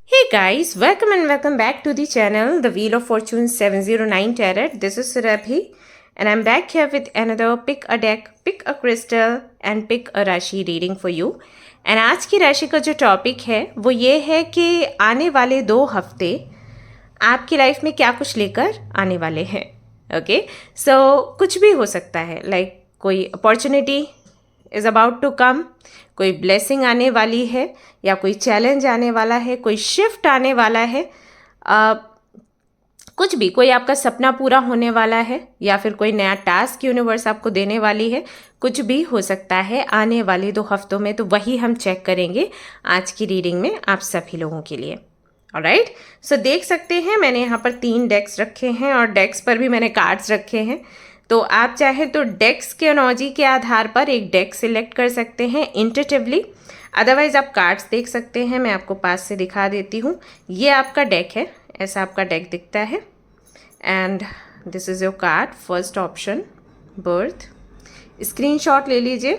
Hey guys, welcome and welcome back to the channel, The Wheel of Fortune 709 Tarot. This is Surabhi and I'm back here with another pick a deck, pick a crystal and pick a राशि reading for you. And आज की राशि का जो topic है वो ये है कि आने वाले 2 हफ्ते आपकी लाइफ में क्या कुछ लेकर आने वाले हैं. ओके, सो कुछ भी हो सकता है, लाइक कोई opportunity is about to come, कोई ब्लेसिंग आने वाली है या कोई चैलेंज आने वाला है, कोई शिफ्ट आने वाला है, कुछ भी, कोई आपका सपना पूरा होने वाला है या फिर कोई नया टास्क यूनिवर्स आपको देने वाली है. कुछ भी हो सकता है आने वाले 2 हफ्तों में, तो वही हम चेक करेंगे आज की रीडिंग में आप सभी लोगों के लिए. ऑलराइट, सो देख सकते हैं मैंने यहाँ पर 3 डेक्स रखे हैं और डेक्स पर भी मैंने कार्ड्स रखे हैं. तो आप चाहे तो डेक्स के एनर्जी के आधार पर एक डेक सिलेक्ट कर सकते हैं इंट्यूटिवली, अदरवाइज आप कार्ड्स देख सकते हैं. मैं आपको पास से दिखा देती हूँ. ये आपका डेक है, ऐसा आपका डेक दिखता है. And this is your card. First option birth. Screenshot ले लीजिए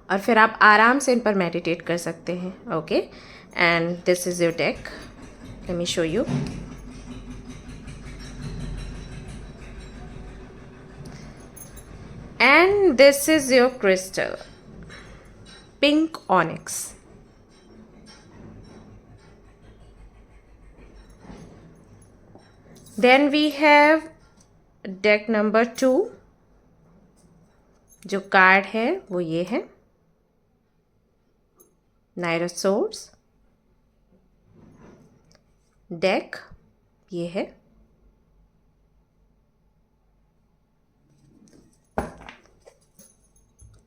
और फिर आप आराम से इन पर मेडिटेट कर सकते हैं. Okay, and this is your deck. Let me show you. And this is your crystal, pink onyx. Then we have deck number 2. जो कार्ड है वो ये है, नाइट ऑफ सोर्ड्स. डेक ये है,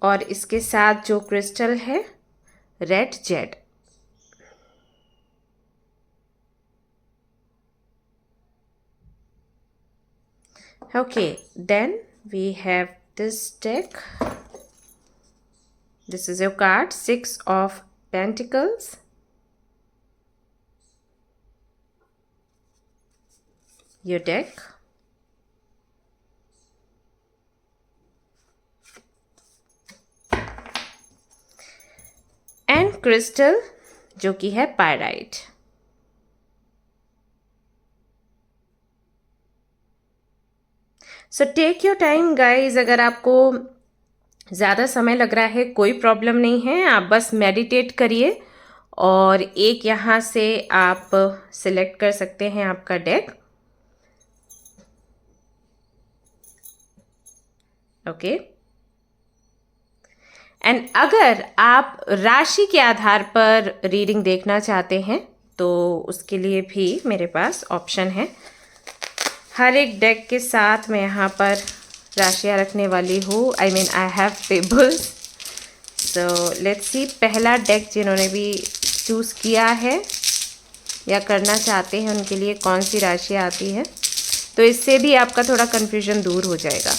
और इसके साथ जो क्रिस्टल है red Z. Okay, then we have this deck. This is your card, 6 of Pentacles. Your deck. And crystal जो कि है pyrite. So take your time guys. अगर आपको ज़्यादा समय लग रहा है कोई प्रॉब्लम नहीं है, आप बस मेडिटेट करिए और एक यहाँ से आप सिलेक्ट कर सकते हैं आपका डेक. ओके, एंड अगर आप राशि के आधार पर रीडिंग देखना चाहते हैं तो उसके लिए भी मेरे पास ऑप्शन है. हर एक डेक के साथ मैं यहाँ पर राशियाँ रखने वाली हूँ. I mean I have tables. So let's see, पहला डेक जिन्होंने भी चूज़ किया है या करना चाहते हैं उनके लिए कौन सी राशियाँ आती है, तो इससे भी आपका थोड़ा कन्फ्यूजन दूर हो जाएगा.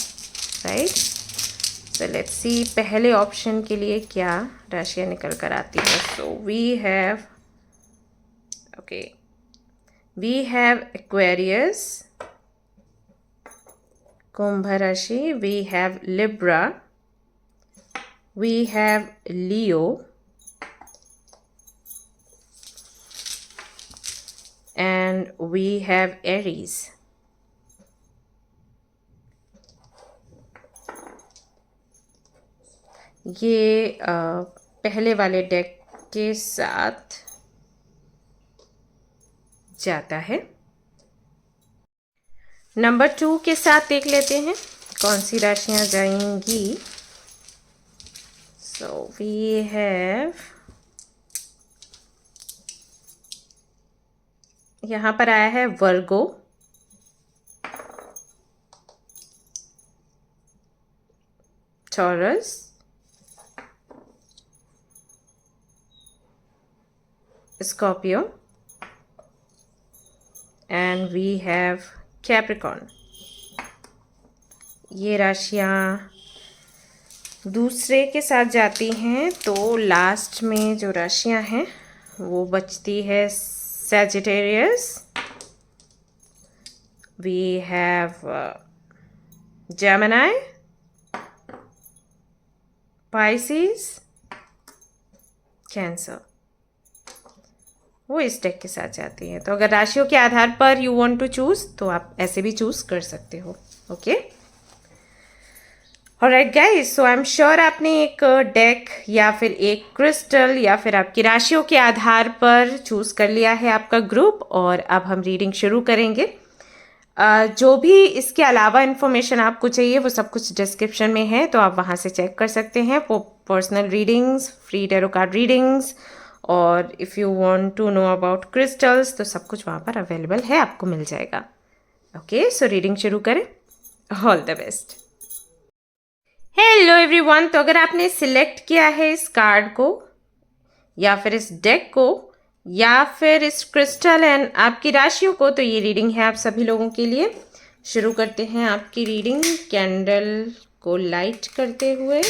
राइट, सो लेट्स सी पहले ऑप्शन के लिए क्या राशियाँ निकल कर आती है. So we have, okay, we have Aquarius, कुंभ राशि. We have Libra, we have Leo, and we have Aries. ये पहले वाले डेक के साथ जाता है. नंबर 2 के साथ देख लेते हैं कौन सी राशियां जाएंगी. सो वी हैव, यहाँ पर आया है Virgo, Taurus, Scorpio, and we have Capricorn. ये राशियाँ दूसरे के साथ जाती हैं, तो लास्ट में जो राशियाँ हैं वो बचती है Sagittarius, we have Gemini, Pisces, Cancer. वो इस डेक के साथ जाती है। तो अगर राशियों के आधार पर यू वांट टू चूज़ तो आप ऐसे भी चूज़ कर सकते हो। Okay, alright guys, so I am sure आपने एक डेक या फिर एक क्रिस्टल या फिर आपकी राशियों के आधार पर चूज़ कर लिया है आपका ग्रुप, और अब हम रीडिंग शुरू करेंगे। जो भी इसके अलावा इन्फॉर्मेशन आपको चाहिए वो सब कुछ डिस्क्रिप्शन में है, तो आप वहाँ से चेक कर सकते हैं। Personal readings, free tarot card readings, और if you want to know about crystals तो सब कुछ वहाँ पर अवेलेबल है, आपको मिल जाएगा। ओके, सो रीडिंग शुरू करें। All the best. Hello everyone, तो अगर आपने सिलेक्ट किया है इस कार्ड को या फिर इस डेक को या फिर इस क्रिस्टल एंड आपकी राशियों को, तो ये रीडिंग है आप सभी लोगों के लिए। शुरू करते हैं आपकी रीडिंग कैंडल को लाइट करते हुए।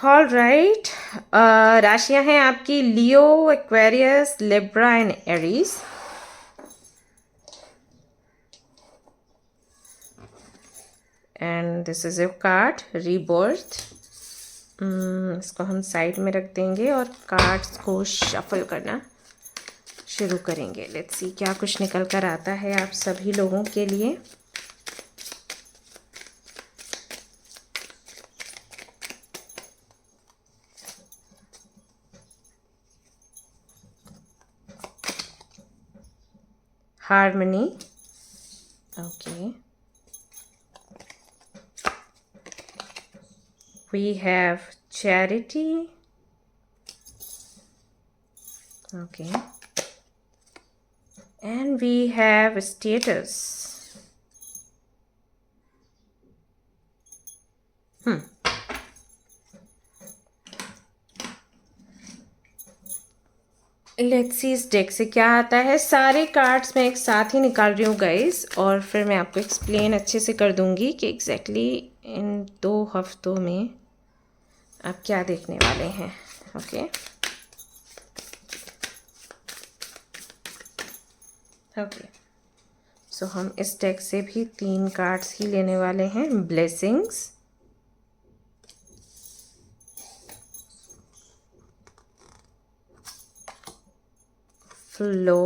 ऑल राइट, राशियां हैं आपकी Leo, Aquarius, Libra and Aries. And this is your card rebirth. इसको हम साइड में रख देंगे और कार्ड्स को शफल करना शुरू करेंगे। लेट्स सी क्या कुछ निकल कर आता है आप सभी लोगों के लिए। Harmony, okay, we have charity, okay, and we have status. Let's see इस डेक से क्या आता है। सारे कार्ड्स मैं एक साथ ही निकाल रही हूँ गाइस, और फिर मैं आपको एक्सप्लेन अच्छे से कर दूंगी कि एग्जैक्टली इन 2 हफ्तों में आप क्या देखने वाले हैं। ओके, ओके, सो हम इस डेक से भी 3 कार्ड्स ही लेने वाले हैं। Blessings, flow,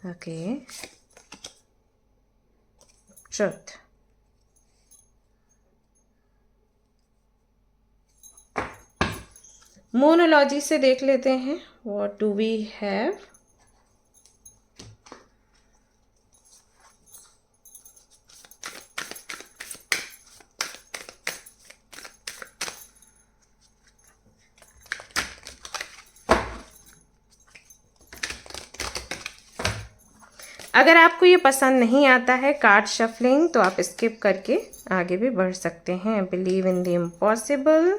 okay, truth. मोनोलॉजी से देख लेते हैं व्हाट डू वी हैव। अगर आपको ये पसंद नहीं आता है कार्ड शफलिंग तो आप स्किप करके आगे भी बढ़ सकते हैं। Believe in the impossible,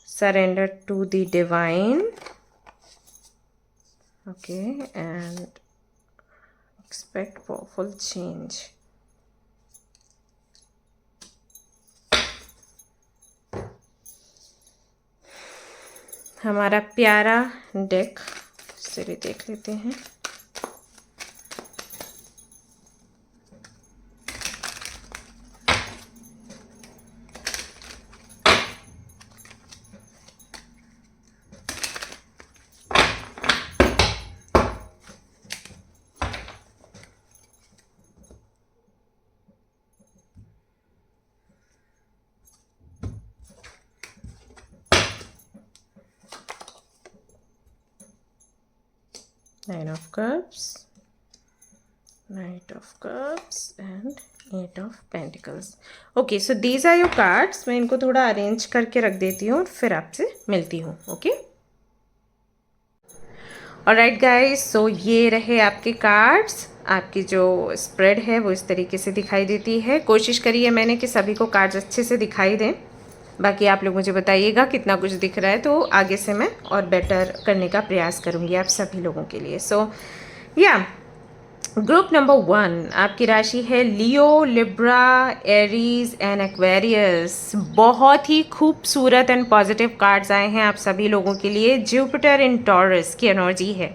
surrender to the divine, okay, and expect powerful change. हमारा प्यारा डेक से भी देख लेते हैं। Nine of Cups, Knight of Cups and Eight of Pentacles. Okay, so these are your cards. मैं इनको थोड़ा अरेंज करके रख देती हूँ और फिर आपसे मिलती हूँ। ओके, ऑलराइट गाइस, सो ये रहे आपके कार्ड्स। आपकी जो स्प्रेड है वो इस तरीके से दिखाई देती है। कोशिश करी है मैंने कि सभी को कार्ड्स अच्छे से दिखाई दें। बाकी आप लोग मुझे बताइएगा कितना कुछ दिख रहा है, तो आगे से मैं और बेटर करने का प्रयास करूँगी आप सभी लोगों के लिए। सो या ग्रुप नंबर 1 आपकी राशि है लियो, लिब्रा, एरीज एंड एक्वेरियस। बहुत ही खूबसूरत एंड पॉजिटिव कार्ड्स आए हैं आप सभी लोगों के लिए। जुपिटर इन टॉरस की एनर्जी है।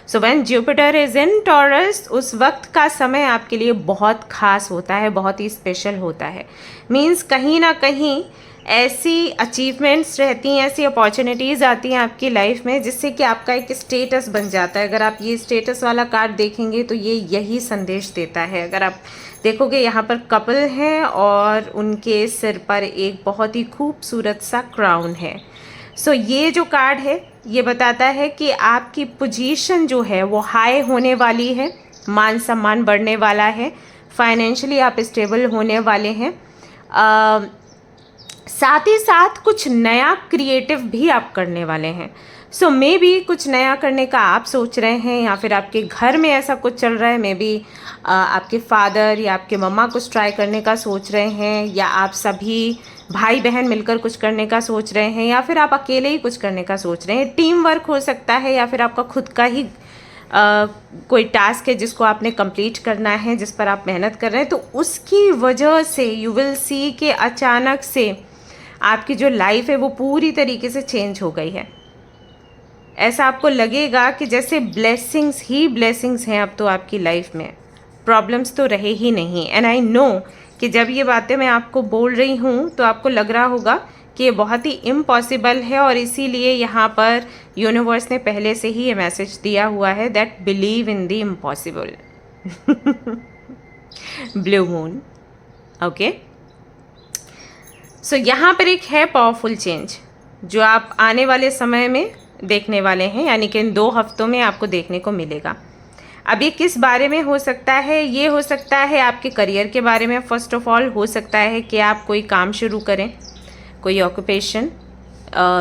So when Jupiter is in taurus, उस वक्त का समय आपके लिए बहुत खास होता है, बहुत ही स्पेशल होता है। मीन्स कहीं ना कहीं ऐसी अचीवमेंट्स रहती हैं, ऐसी अपॉर्चुनिटीज़ आती हैं आपकी लाइफ में जिससे कि आपका एक स्टेटस बन जाता है। अगर आप ये स्टेटस वाला कार्ड देखेंगे तो ये यही संदेश देता है। अगर आप देखोगे यहाँ पर कपल हैं और उनके सिर पर एक बहुत ही खूबसूरत सा क्राउन है। सो ये जो कार्ड है ये बताता है कि आपकी पोजीशन जो है वो हाई होने वाली है, मान सम्मान बढ़ने वाला है, फाइनेंशियली आप स्टेबल होने वाले हैं। साथ ही साथ कुछ नया क्रिएटिव भी आप करने वाले हैं। सो मे बी कुछ नया करने का आप सोच रहे हैं या फिर आपके घर में ऐसा कुछ चल रहा है। मे बी आपके फादर या आपके मम्मा कुछ ट्राई करने का सोच रहे हैं, या आप सभी भाई बहन मिलकर कुछ करने का सोच रहे हैं, या फिर आप अकेले ही कुछ करने का सोच रहे हैं। टीम वर्क हो सकता है, या फिर आपका खुद का ही कोई टास्क है जिसको आपने कंप्लीट करना है, जिस पर आप मेहनत कर रहे हैं। तो उसकी वजह से यू विल सी कि अचानक से आपकी जो लाइफ है वो पूरी तरीके से चेंज हो गई है। ऐसा आपको लगेगा कि जैसे ब्लेसिंग्स ही ब्लेसिंग्स हैं अब तो आपकी लाइफ में, प्रॉब्लम्स तो रहे ही नहीं। एंड आई नो कि जब ये बातें मैं आपको बोल रही हूँ तो आपको लग रहा होगा कि ये बहुत ही इम्पॉसिबल है, और इसीलिए यहाँ पर यूनिवर्स ने पहले से ही ये मैसेज दिया हुआ है that believe in the impossible. Blue moon, okay. So यहाँ पर एक है पावरफुल चेंज जो आप आने वाले समय में देखने वाले हैं, यानी कि इन 2 हफ्तों में आपको देखने को मिलेगा। अब ये किस बारे में हो सकता है? ये हो सकता है आपके करियर के बारे में। फर्स्ट ऑफ ऑल हो सकता है कि आप कोई काम शुरू करें, कोई occupation,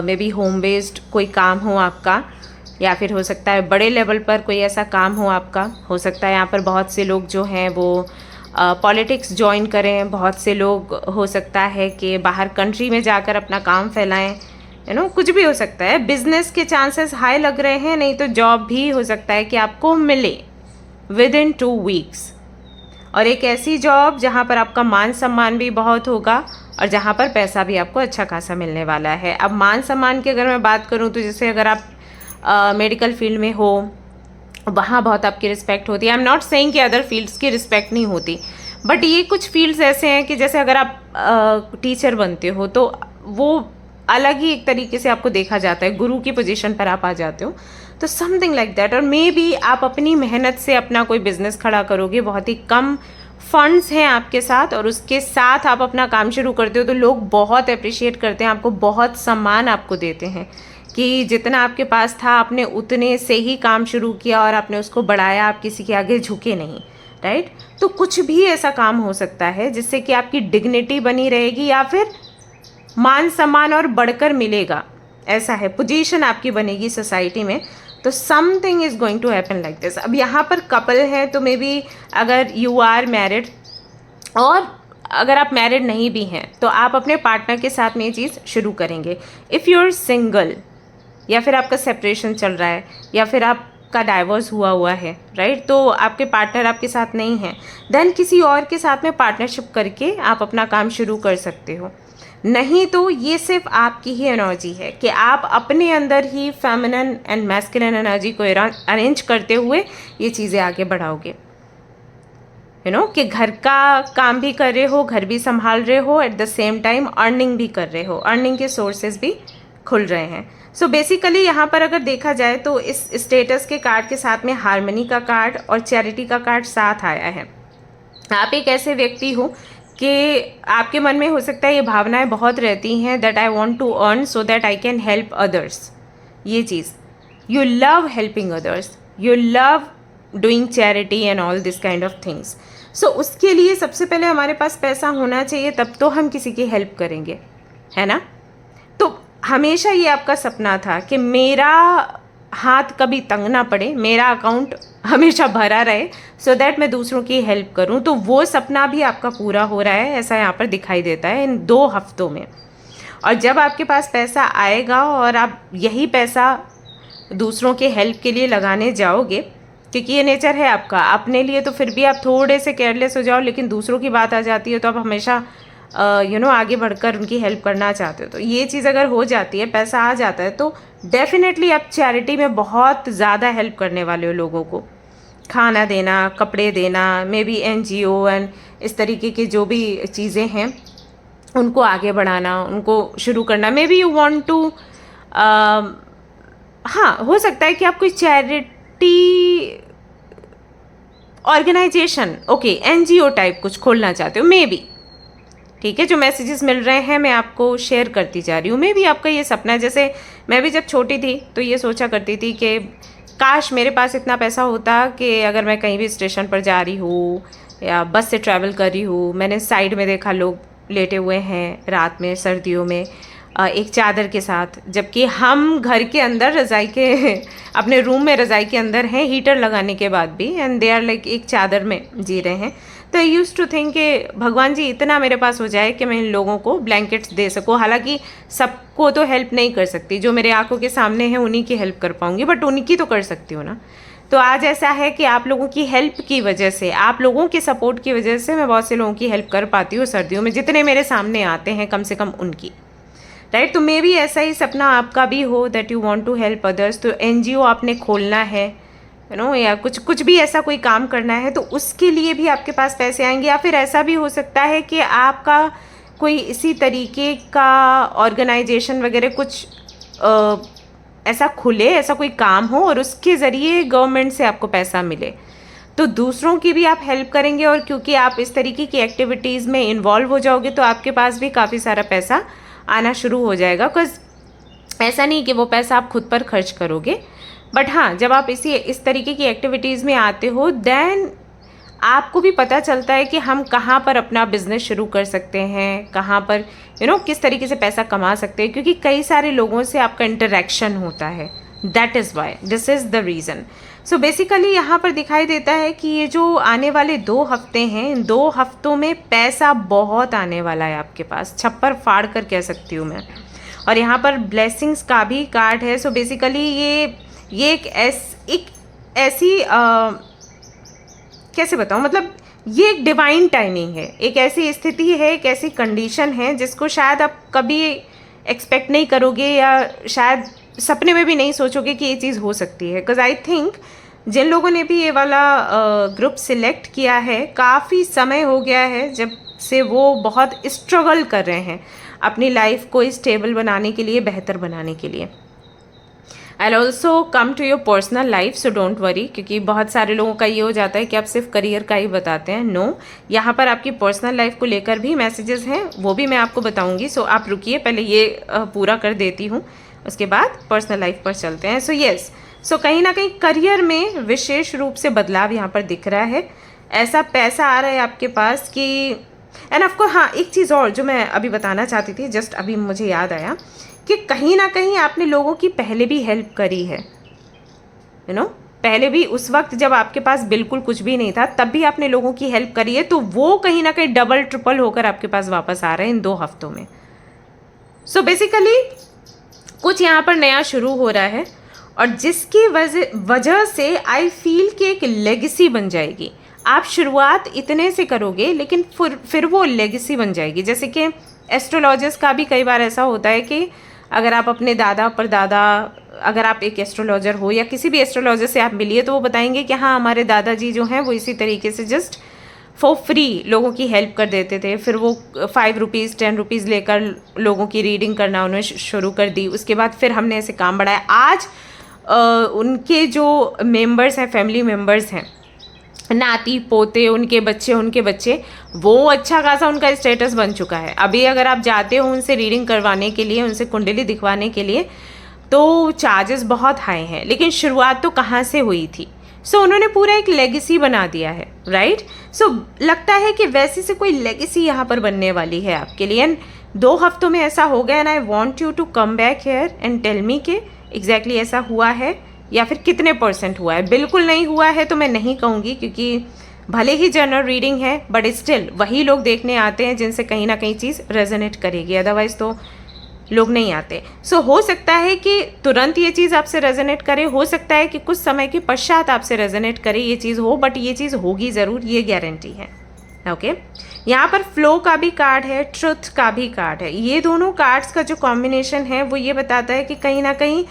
may be home based कोई काम हो आपका, या फिर हो सकता है बड़े लेवल पर कोई ऐसा काम हो आपका। हो सकता है यहाँ पर बहुत से लोग जो हैं वो पॉलिटिक्स ज्वाइन करें, बहुत से लोग हो सकता है कि बाहर कंट्री में जाकर अपना काम फैलाएं, कुछ भी हो सकता है। बिजनेस के चांसेस हाई लग रहे हैं, नहीं तो जॉब भी हो सकता है कि आपको मिले विद इन 2 वीक्स, और एक ऐसी जॉब जहाँ पर आपका मान सम्मान भी बहुत होगा और जहाँ पर पैसा भी आपको अच्छा खासा मिलने वाला है। अब मान सम्मान की अगर मैं बात करूँ तो जैसे अगर आप मेडिकल फील्ड में हो, वहाँ बहुत आपकी रिस्पेक्ट होती है। आई एम नॉट सेइंग कि अदर फील्ड्स की रिस्पेक्ट नहीं होती, बट ये कुछ फील्ड्स ऐसे हैं कि जैसे अगर आप टीचर बनते हो तो वो अलग ही एक तरीके से आपको देखा जाता है, गुरु की पोजीशन पर आप आ जाते हो, तो समथिंग लाइक दैट। और मे बी आप अपनी मेहनत से अपना कोई बिजनेस खड़ा करोगे, बहुत ही कम फंड्स हैं आपके साथ, और उसके साथ आप अपना काम शुरू करते हो तो लोग बहुत अप्रिशिएट करते हैं आपको, बहुत सम्मान आपको देते हैं कि जितना आपके पास था आपने उतने से ही काम शुरू किया और आपने उसको बढ़ाया, आप किसी के आगे झुके नहीं, राइट। तो कुछ भी ऐसा काम हो सकता है जिससे कि आपकी डिग्निटी बनी रहेगी, या फिर मान सम्मान और बढ़कर मिलेगा, ऐसा है, पोजीशन आपकी बनेगी सोसाइटी में। तो something is going to happen like this. अब यहाँ पर कपल है तो मे बी अगर यू आर मैरिड, और अगर आप मैरिड नहीं भी हैं तो आप अपने पार्टनर के साथ में ये चीज़ शुरू करेंगे। इफ़ यू आर सिंगल, या फिर आपका सेपरेशन चल रहा है, या फिर आपका डाइवोर्स हुआ है, राइट, तो आपके पार्टनर आपके साथ नहीं हैं, देन किसी और के साथ में पार्टनरशिप करके आप अपना काम शुरू कर सकते हो। नहीं तो ये सिर्फ आपकी ही एनर्जी है कि आप अपने अंदर ही फेमिनिन एंड मैस्कुलिन एनर्जी को अरेंज करते हुए ये चीज़ें आगे बढ़ाओगे। कि घर का काम भी कर रहे हो, घर भी संभाल रहे हो, eight the same time earning भी कर रहे हो, अर्निंग के सोर्सेज भी खुल रहे हैं। सो बेसिकली यहाँ पर अगर देखा जाए तो इस स्टेटस के कार्ड के साथ में हार्मनी का कार्ड और चैरिटी का कार्ड साथ आया है। आप एक ऐसे व्यक्ति हो कि आपके मन में हो सकता है ये भावनाएं बहुत रहती हैं that I want to earn so that I can help others. ये चीज़, you love helping others, you love doing charity and all this kind of things. So उसके लिए सबसे पहले हमारे पास पैसा होना चाहिए, तब तो हम किसी की हेल्प करेंगे, है ना। तो हमेशा ये आपका सपना था कि मेरा हाथ कभी तंग ना पड़े, मेरा अकाउंट हमेशा भरा रहे, सो दैट मैं दूसरों की हेल्प करूं। तो वो सपना भी आपका पूरा हो रहा है, ऐसा यहाँ पर दिखाई देता है इन 2 हफ्तों में। और जब आपके पास पैसा आएगा और आप यही पैसा दूसरों के हेल्प के लिए लगाने जाओगे, क्योंकि ये नेचर है आपका। अपने लिए तो फिर भी आप थोड़े से केयरलेस हो जाओ, लेकिन दूसरों की बात आ जाती है तो आप हमेशा आगे बढ़कर उनकी हेल्प करना चाहते हो। तो ये चीज़ अगर हो जाती है, पैसा आ जाता है, तो डेफिनेटली आप चैरिटी में बहुत ज़्यादा हेल्प करने वाले हो लोगों को। खाना देना, कपड़े देना, मे बी NGO एंड इस तरीके की जो भी चीज़ें हैं उनको आगे बढ़ाना, उनको शुरू करना। Maybe you want to, हाँ, हो सकता है कि आप कोई charity organization, okay, NGO type कुछ खोलना चाहते हो, मे बी। ठीक है, जो मैसेजेस मिल रहे हैं मैं आपको शेयर करती जा रही हूँ। मे भी आपका ये सपना है। जैसे मैं भी जब छोटी थी तो ये सोचा करती थी कि काश मेरे पास इतना पैसा होता कि अगर मैं कहीं भी स्टेशन पर जा रही हूँ या बस से ट्रैवल कर रही हूँ, मैंने साइड में देखा लोग लेटे हुए हैं रात में, सर्दियों में, एक चादर के साथ, जबकि हम घर के अंदर रज़ाई के अपने रूम में रज़ाई के अंदर हैं हीटर लगाने के बाद भी, एंड दे आर लाइक एक चादर में जी रहे हैं। तो आई यूज़ टू थिंक कि भगवान जी इतना मेरे पास हो जाए कि मैं इन लोगों को ब्लैंकेट्स दे सकूँ। हालांकि सबको तो हेल्प नहीं कर सकती, जो मेरे आंखों के सामने हैं उन्हीं की हेल्प कर पाऊँगी, बट उनकी तो कर सकती हूँ ना। तो आज ऐसा है कि आप लोगों की हेल्प की वजह से, आप लोगों के सपोर्ट की वजह से मैं बहुत से लोगों की हेल्प कर पाती हूँ सर्दियों में, जितने मेरे सामने आते हैं कम से कम उनकी, राइट। तो मे भी ऐसा ही सपना आपका भी हो, that you want to help others. तो NGO आपने खोलना है, या कुछ भी ऐसा कोई काम करना है, तो उसके लिए भी आपके पास पैसे आएंगे। या फिर ऐसा भी हो सकता है कि आपका कोई इसी तरीके का ऑर्गेनाइजेशन वगैरह कुछ ऐसा खुले, ऐसा कोई काम हो और उसके ज़रिए गवर्नमेंट से आपको पैसा मिले, तो दूसरों की भी आप हेल्प करेंगे। और क्योंकि आप इस तरीके की एक्टिविटीज़ में इन्वॉल्व हो जाओगे तो आपके पास भी काफ़ी सारा पैसा आना शुरू हो जाएगा। बिकॉज ऐसा नहीं कि वो पैसा आप खुद पर खर्च करोगे, बट हाँ, जब आप इस तरीके की एक्टिविटीज़ में आते हो, देन आपको भी पता चलता है कि हम कहाँ पर अपना बिजनेस शुरू कर सकते हैं, कहाँ पर किस तरीके से पैसा कमा सकते हैं, क्योंकि कई सारे लोगों से आपका इंटरेक्शन होता है। That is why, this is the reason. So basically यहाँ पर दिखाई देता है कि ये जो आने वाले 2 हफ्ते हैं, इन 2 हफ्तों में पैसा बहुत आने वाला है आपके पास, छप्पर फाड़ कर कह सकती हूँ मैं। और यहाँ पर ब्लेसिंग्स का भी कार्ड है। सो बेसिकली ये एक ऐसी कैसे बताऊँ, मतलब ये एक डिवाइन टाइमिंग है, एक ऐसी स्थिति है, एक ऐसी कंडीशन है जिसको शायद आप कभी एक्सपेक्ट नहीं करोगे, या शायद सपने में भी नहीं सोचोगे कि ये चीज़ हो सकती है। बिकॉज आई थिंक जिन लोगों ने भी ये वाला ग्रुप सिलेक्ट किया है, काफ़ी समय हो गया है जब से वो बहुत स्ट्रगल कर रहे हैं अपनी लाइफ को स्टेबल बनाने के लिए, बेहतर बनाने के लिए। I also come to your personal life, so don't worry, क्योंकि बहुत सारे लोगों का ये हो जाता है कि आप सिर्फ करियर का ही बताते हैं। नो, यहाँ पर आपकी पर्सनल लाइफ को लेकर भी मैसेजेस हैं, वो भी मैं आपको बताऊंगी। सो आप रुकिए, पहले ये पूरा कर देती हूँ, उसके बाद पर्सनल लाइफ पर चलते हैं। सो येस, सो कहीं ना कहीं करियर में विशेष रूप से बदलाव यहाँ पर दिख रहा है। ऐसा पैसा आ रहा है आपके पास कि, एंड आपको, हाँ, एक चीज़ और जो मैं अभी बताना चाहती थी, जस्ट अभी मुझे याद आया कि कहीं ना कहीं आपने लोगों की पहले भी हेल्प करी है, पहले भी उस वक्त जब आपके पास बिल्कुल कुछ भी नहीं था, तब भी आपने लोगों की हेल्प करी है। तो वो कहीं ना कहीं डबल ट्रिपल होकर आपके पास वापस आ रहे हैं इन 2 हफ्तों में। सो बेसिकली कुछ यहाँ पर नया शुरू हो रहा है, और जिसकी वजह से आई फील कि एक लेगेसी बन जाएगी। आप शुरुआत इतने से करोगे, लेकिन फिर वो लेगेसी बन जाएगी। जैसे कि एस्ट्रोलॉजर्स का भी कई बार ऐसा होता है कि अगर आप अपने दादा परदादा, अगर आप एक एस्ट्रोलॉजर हो या किसी भी एस्ट्रोलॉजर से आप मिलिए, तो वो बताएंगे कि हाँ, हमारे दादाजी जो हैं वो इसी तरीके से जस्ट फॉर फ्री लोगों की हेल्प कर देते थे। फिर वो 5 रुपीज़ 10 रुपीज़ लेकर लोगों की रीडिंग करना उन्होंने शुरू कर दी। उसके बाद फिर हमने ऐसे काम बढ़ाया। आज उनके जो मेंबर्स हैं, फैमिली मेंबर्स हैं, नाती पोते, उनके बच्चे, वो अच्छा खासा उनका स्टेटस बन चुका है। अभी अगर आप जाते हो उनसे रीडिंग करवाने के लिए, उनसे कुंडली दिखवाने के लिए, तो चार्जेस बहुत हाई हैं। लेकिन शुरुआत तो कहाँ से हुई थी? सो उन्होंने पूरा एक लेगेसी बना दिया है, राइट। सो लगता है कि वैसे से कोई लेगेसी यहाँ पर बनने वाली है आपके लिए। एंड 2 हफ्तों में ऐसा हो गया, and I want you to come back here and tell me कि एग्जैक्टली ऐसा हुआ है या फिर कितने % हुआ है। बिल्कुल नहीं हुआ है तो मैं नहीं कहूँगी, क्योंकि भले ही जनरल रीडिंग है, बट स्टिल वही लोग देखने आते हैं जिनसे कहीं ना कहीं चीज़ रेजोनेट करेगी। अदरवाइज तो लोग नहीं आते। सो हो सकता है कि तुरंत ये चीज़ आपसे रेजोनेट करे, हो सकता है कि कुछ समय के पश्चात आपसे रेजोनेट करे ये चीज़ हो, बट ये चीज़ होगी ज़रूर, ये गारंटी है। ओके यहाँ पर फ्लो का भी कार्ड है, ट्रुथ का भी कार्ड है। ये दोनों कार्ड्स का जो कॉम्बिनेशन है वो ये बताता है कि कहीं ना कहीं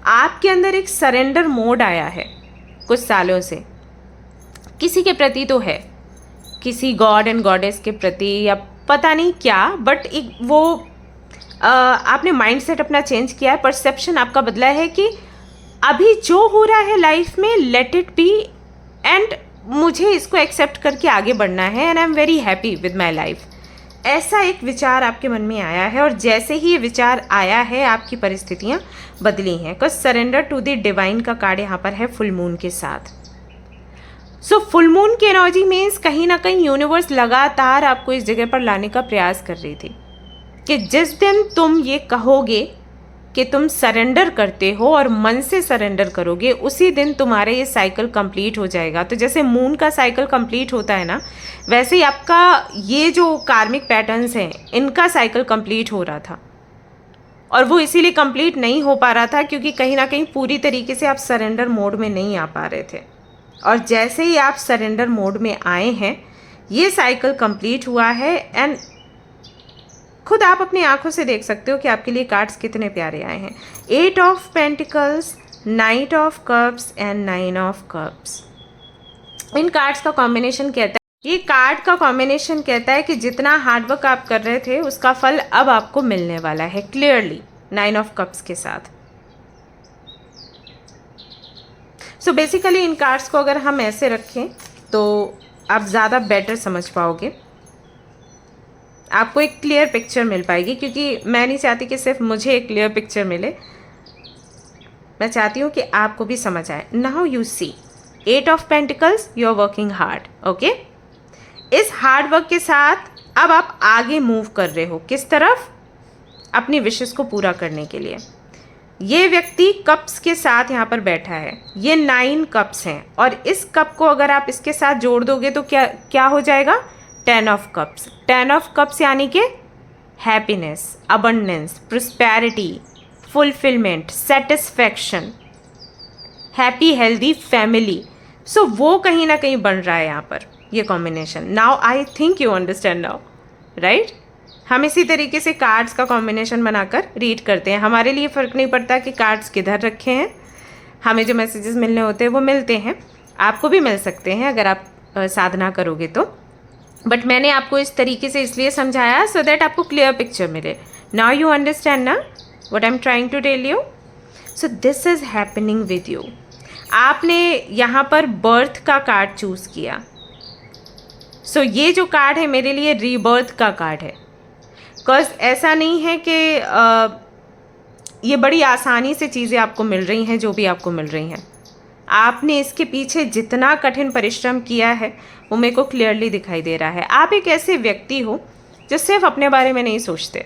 आपके अंदर एक सरेंडर मोड आया है कुछ सालों से, किसी के प्रति तो है, किसी गॉड एंड गॉडेस के प्रति या पता नहीं क्या, बट एक वो आपने माइंडसेट अपना चेंज किया है, परसेप्शन आपका बदला है कि अभी जो हो रहा है लाइफ में लेट इट बी एंड मुझे इसको एक्सेप्ट करके आगे बढ़ना है and I am very happy with my life. ऐसा एक विचार आपके मन में आया है और जैसे ही ये विचार आया है आपकी परिस्थितियाँ बदली हैं। Because surrender to the divine का कार्ड यहाँ पर है फुल मून के साथ। सो फुल मून की एनर्जी मीन्स कहीं ना कहीं यूनिवर्स लगातार आपको इस जगह पर लाने का प्रयास कर रही थी कि जिस दिन तुम ये कहोगे कि तुम सरेंडर करते हो और मन से सरेंडर करोगे, उसी दिन तुम्हारा ये साइकिल कंप्लीट हो जाएगा। तो जैसे मून का साइकिल कंप्लीट होता है ना, वैसे ही आपका ये जो कार्मिक पैटर्न्स हैं इनका साइकिल कंप्लीट हो रहा था और वो इसीलिए कंप्लीट नहीं हो पा रहा था क्योंकि कहीं ना कहीं पूरी तरीके से आप सरेंडर मोड में नहीं आ पा रहे थे। और जैसे ही आप सरेंडर मोड में आए हैं ये साइकिल कंप्लीट हुआ है एंड खुद आप अपनी आंखों से देख सकते हो कि आपके लिए कार्ड्स कितने प्यारे आए हैं। 8 of pentacles, night of cups and 9 of cups. In cards का कॉम्बिनेशन कहता है, ये कार्ड का कॉम्बिनेशन कहता है कि जितना हार्डवर्क आप कर रहे थे उसका फल अब आपको मिलने वाला है क्लियरली 9 ऑफ कप्स के साथ। सो बेसिकली इन कार्ड्स को अगर हम ऐसे रखें तो आप ज़्यादा बेटर समझ पाओगे, आपको एक क्लियर पिक्चर मिल पाएगी, क्योंकि मैं नहीं चाहती कि सिर्फ मुझे एक क्लियर पिक्चर मिले, मैं चाहती हूँ कि आपको भी समझ आए। Now you see 8 of pentacles, you are working hard. Okay, इस हार्ड वर्क के साथ अब आप आगे मूव कर रहे हो किस तरफ, अपनी विशेस को पूरा करने के लिए। ये व्यक्ति कप्स के साथ यहाँ पर बैठा है, ये 9 कप्स हैं और इस कप को अगर आप इसके साथ जोड़ दोगे तो क्या क्या हो जाएगा, 10 ऑफ कप्स। 10 ऑफ कप्स यानी कि happiness, abundance, prosperity, fulfilment, satisfaction, happy healthy family. So वो कहीं ना कहीं बन रहा है यहाँ पर ये combination. Now I think you understand now, right. हम इसी तरीके से कार्ड्स का कॉम्बिनेशन बनाकर रीड करते हैं। हमारे लिए फ़र्क नहीं पड़ता कि कार्ड्स किधर रखे हैं, हमें जो मैसेजेस मिलने होते हैं वो मिलते हैं, आपको भी मिल सकते हैं अगर आप साधना करोगे तो। बट मैंने आपको इस तरीके से इसलिए समझाया सो दैट आपको क्लियर पिक्चर मिले। नाउ यू अंडरस्टैंड ना what I am trying to tell you. So this is happening with you. आपने यहाँ पर बर्थ का कार्ड चूज़ किया। सो ये जो कार्ड है मेरे लिए रीबर्थ का कार्ड है। बिकॉज ऐसा नहीं है कि ये बड़ी आसानी से चीज़ें आपको मिल रही हैं, जो भी आपको मिल रही हैं, आपने इसके पीछे जितना कठिन परिश्रम किया है वो मेरे को क्लियरली दिखाई दे रहा है। आप एक ऐसे व्यक्ति हो जो सिर्फ अपने बारे में नहीं सोचते,